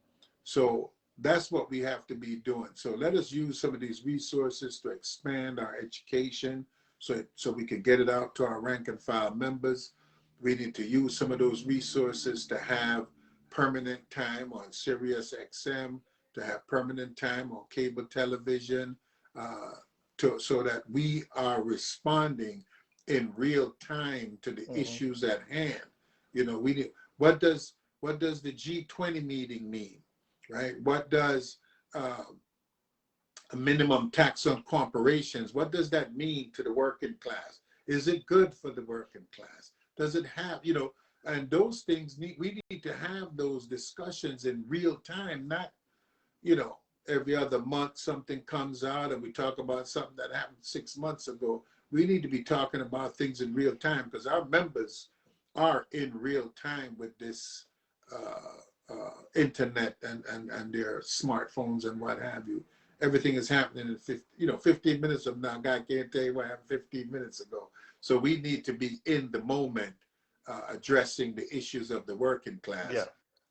So that's what we have to be doing. So let us use some of these resources to expand our education so we can get it out to our rank and file members. We need to use some of those resources to have permanent time on Sirius XM, to have permanent time on cable television, so that we are responding in real time to the issues at hand. We need, what does the G20 meeting mean, right? What does a minimum tax on corporations, what does that mean to the working class? Is it good for the working class? Does it have, and those things we need to have those discussions in real time, not, every other month something comes out and we talk about something that happened 6 months ago. We need to be talking about things in real time, because our members are in real time with this internet and their smartphones and what have you. Everything is happening in 15 minutes from now. God can't tell you what happened 15 minutes ago. So we need to be in the moment, addressing the issues of the working class,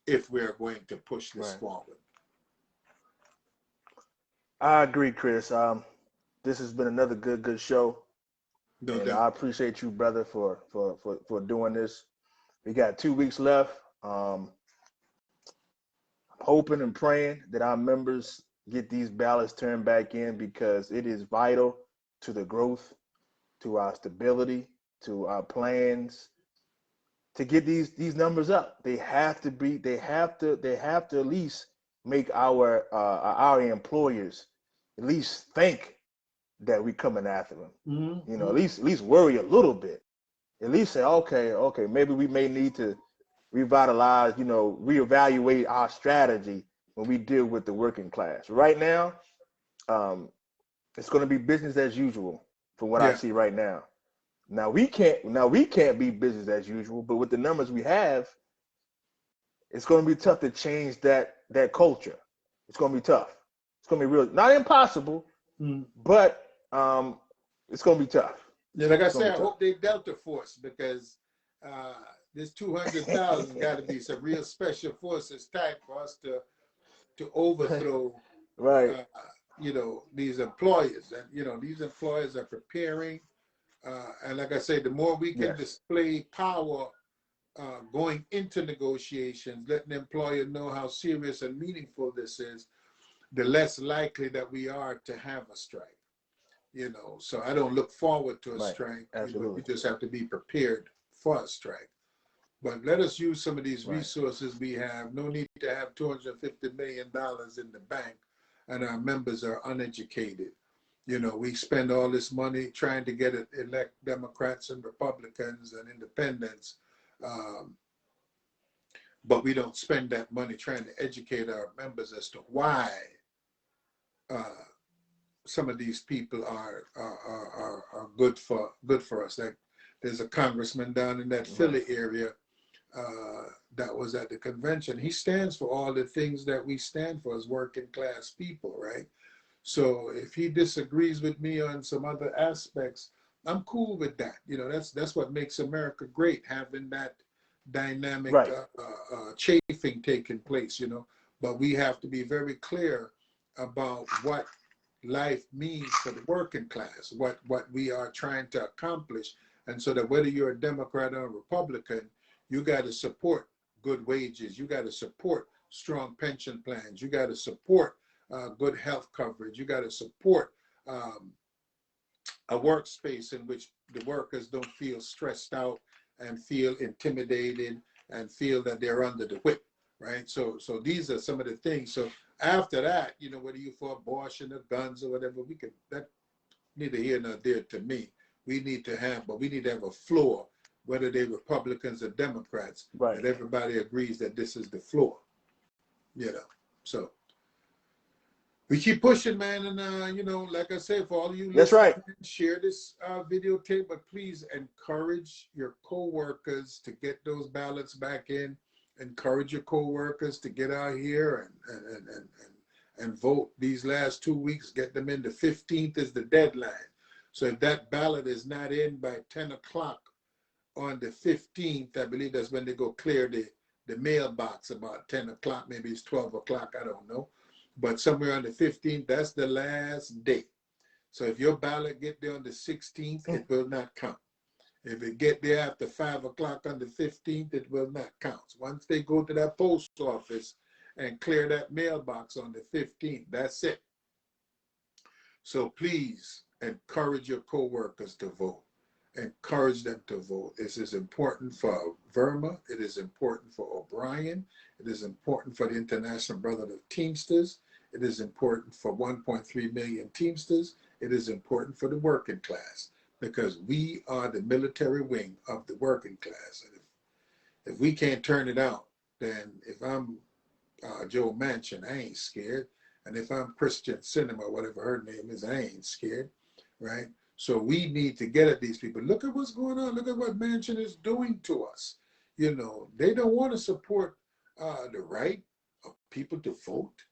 if we're going to push this forward. I agree, Chris. This has been another good show. No And doubt. I appreciate you, brother, for doing this. We got 2 weeks left. I'm hoping and praying that our members get these ballots turned back in, because it is vital to the growth, to our stability, to our plans, to get these numbers up. They have to at least make our employers at least think that we're coming after them. Mm-hmm. At least worry a little bit. At least say, okay, maybe we may need to revitalize, reevaluate our strategy when we deal with the working class. Right now, it's going to be business as usual from what I see right now. Now we can't be business as usual, but with the numbers we have, it's going to be tough to change that culture. It's going to be tough. It's going to be real, not impossible, but it's going to be tough. Yeah, like I said, I hope they Delta Force, because this 200,000 got to be some real special forces type for us to overthrow, right? These employers. And these employers are preparing, and like I say, the more we can display power going into negotiations, letting the employer know how serious and meaningful this is, the less likely that we are to have a strike. So I don't look forward to a Right. strike. Absolutely. We just have to be prepared for a strike. But let us use some of these Right. resources we have. No need to have $250 million in the bank and our members are uneducated. We spend all this money trying to get it, elect Democrats and Republicans and independents, but we don't spend that money trying to educate our members as to why some of these people are good for us. Like there's a congressman down in that Philly area that was at the convention. He stands for all the things that we stand for as working class people, right? So if he disagrees with me on some other aspects, I'm cool with that. That's what makes America great, having that dynamic Right. chafing taking place. But we have to be very clear about what life means for the working class, what we are trying to accomplish. And so that whether you're a Democrat or a Republican, you got to support good wages. You got to support strong pension plans. You got to support good health coverage. You got to support a workspace in which the workers don't feel stressed out and feel intimidated and feel that they're under the whip, right? So these are some of the things. So after that, whether you for abortion or guns or whatever, that neither here nor there to me. We need to have a floor, whether they're Republicans or Democrats, Right. that everybody agrees that this is the floor. So we keep pushing, man, and like I say, for all of you That's listeners, right. share this videotape, but please encourage your co-workers to get those ballots back in. Encourage your co-workers to get out here and vote these last 2 weeks. Get them in. The 15th is the deadline. So if that ballot is not in by 10 o'clock on the 15th, I believe that's when they go clear the mailbox, about 10 o'clock, maybe it's 12 o'clock, I don't know. But somewhere on the 15th, that's the last day. So if your ballot get there on the 16th, it will not count. If it get there after 5 o'clock on the 15th, it will not count. Once they go to that post office and clear that mailbox on the 15th, that's it. So please encourage your co-workers to vote. Encourage them to vote. This is important for Verma. It is important for O'Brien. It is important for the International Brotherhood of Teamsters. It is important for 1.3 million Teamsters. It is important for the working class, because we are the military wing of the working class. And if we can't turn it out, then if I'm Joe Manchin, I ain't scared. And if I'm Christian Cinema, whatever her name is, I ain't scared, right? So we need to get at these people. Look at what's going on. Look at what Manchin is doing to us. They don't want to support the right of people to vote.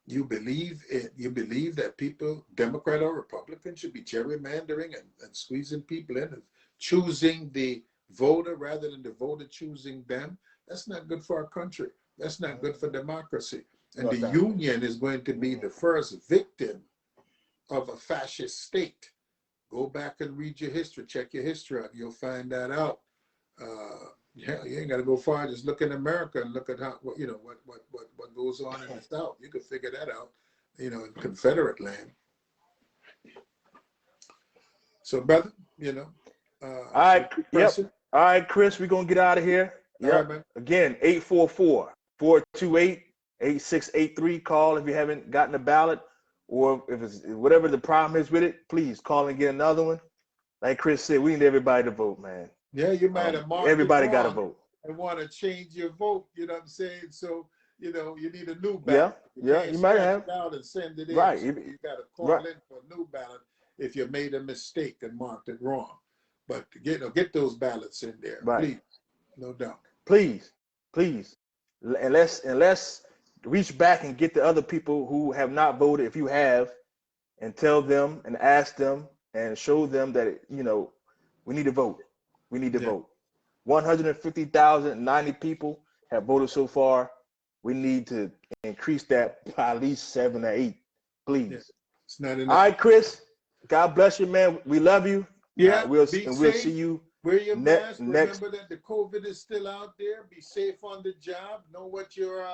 You believe that people, Democrat or Republican, should be gerrymandering and squeezing people in and choosing the voter rather than the voter choosing them. That's not good for our country. That's not good for democracy. And the union is going to be the first victim of a fascist state. Go back and read your history. Check your history out. You'll find that out. You ain't got to go far. Just look in America and look at what goes on in the South. You can figure that out. In Confederate land. So, brother, All right. Yep. All right, Chris, we're gonna get out of here. Yep. Right, man. Again, 844-428-8683. Call if you haven't gotten a ballot, or if it's whatever the problem is with it, please call and get another one. Like Chris said, we need everybody to vote, man. Yeah, you might have marked everybody got to vote. And want to change your vote, you know what I'm saying? So, you need a new ballot. Yeah, you might have. It out and send it in. Right. So you got to call in for a new ballot if you made a mistake and marked it wrong. But get those ballots in there, please. No doubt. Please. And let's reach back and get the other people who have not voted, if you have, and tell them and ask them and show them that, we need to vote. We need to vote. 150,090 people have voted so far. We need to increase that by at least 7 or 8, please. Yeah. It's not enough. All right, Chris. God bless you, man. We love you. Yeah. We'll see you Wear your mask. Next. Remember that the COVID is still out there. Be safe on the job. Know what your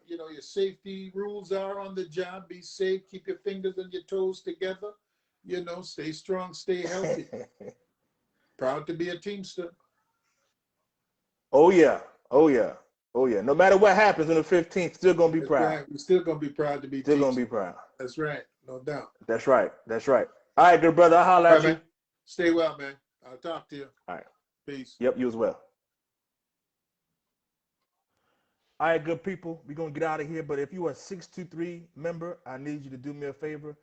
your safety rules are on the job. Be safe. Keep your fingers and your toes together. Stay strong, stay healthy. Proud to be a Teamster. Oh yeah, oh yeah, oh yeah. No matter what happens on the 15th, still gonna be That's proud. right. We're still gonna be proud to be Still gonna be Teamster. proud. That's right. No doubt. That's right. That's right. All right, good brother. I'll holler All at right, you. man. Stay well, man. I'll talk to you. All right. Peace. Yep, you as well. All right, good people. We're gonna get out of here. But if you are a 623 member, I need you to do me a favor.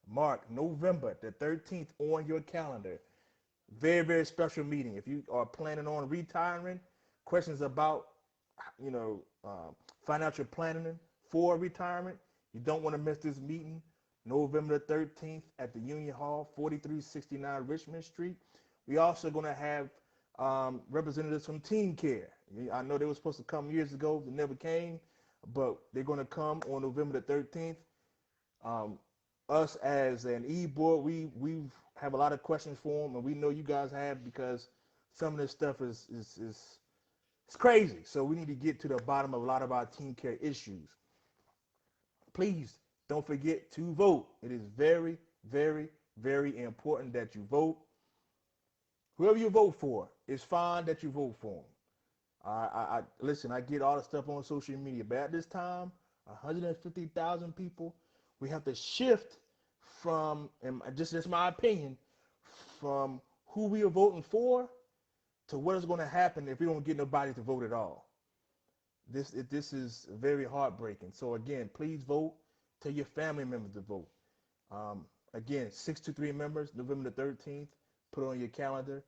Mark November the 13th on your calendar. Very, very special meeting. If you are planning on retiring, questions about, you know, financial planning for retirement, you don't want to miss this meeting. November the 13th at the Union Hall, 4369 Richmond Street. We also going to have representatives from Team Care. I know they were supposed to come years ago, they never came, but they're going to come on November the 13th. Um, us as an e-board, we have a lot of questions for them, and we know you guys have, because some of this stuff is it's crazy. So we need to get to the bottom of a lot of our Team Care issues. Please don't forget to vote. It is very, very, very important that you vote. Whoever you vote for, it's fine that you vote for them. I listen. I get all the stuff on social media, but at this time, 150,000 people, we have to shift from, and just my opinion, from who we are voting for to what is going to happen if we don't get nobody to vote at all. This is very heartbreaking. So again, please vote. Tell your family members to vote. Again, 623 members, November the 13th. Put it on your calendar.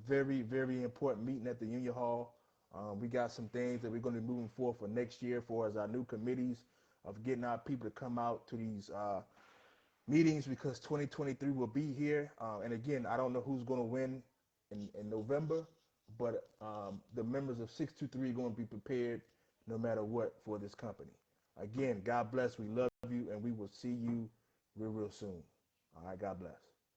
Very, very important meeting at the Union Hall. We got some things that we're going to be moving forward for next year for as our new committees of getting our people to come out to these meetings, because 2023 will be here. And again, I don't know who's going to win in November, but the members of 623 are going to be prepared no matter what for this company. Again, God bless. We love you, and we will see you real, real soon. All right, God bless.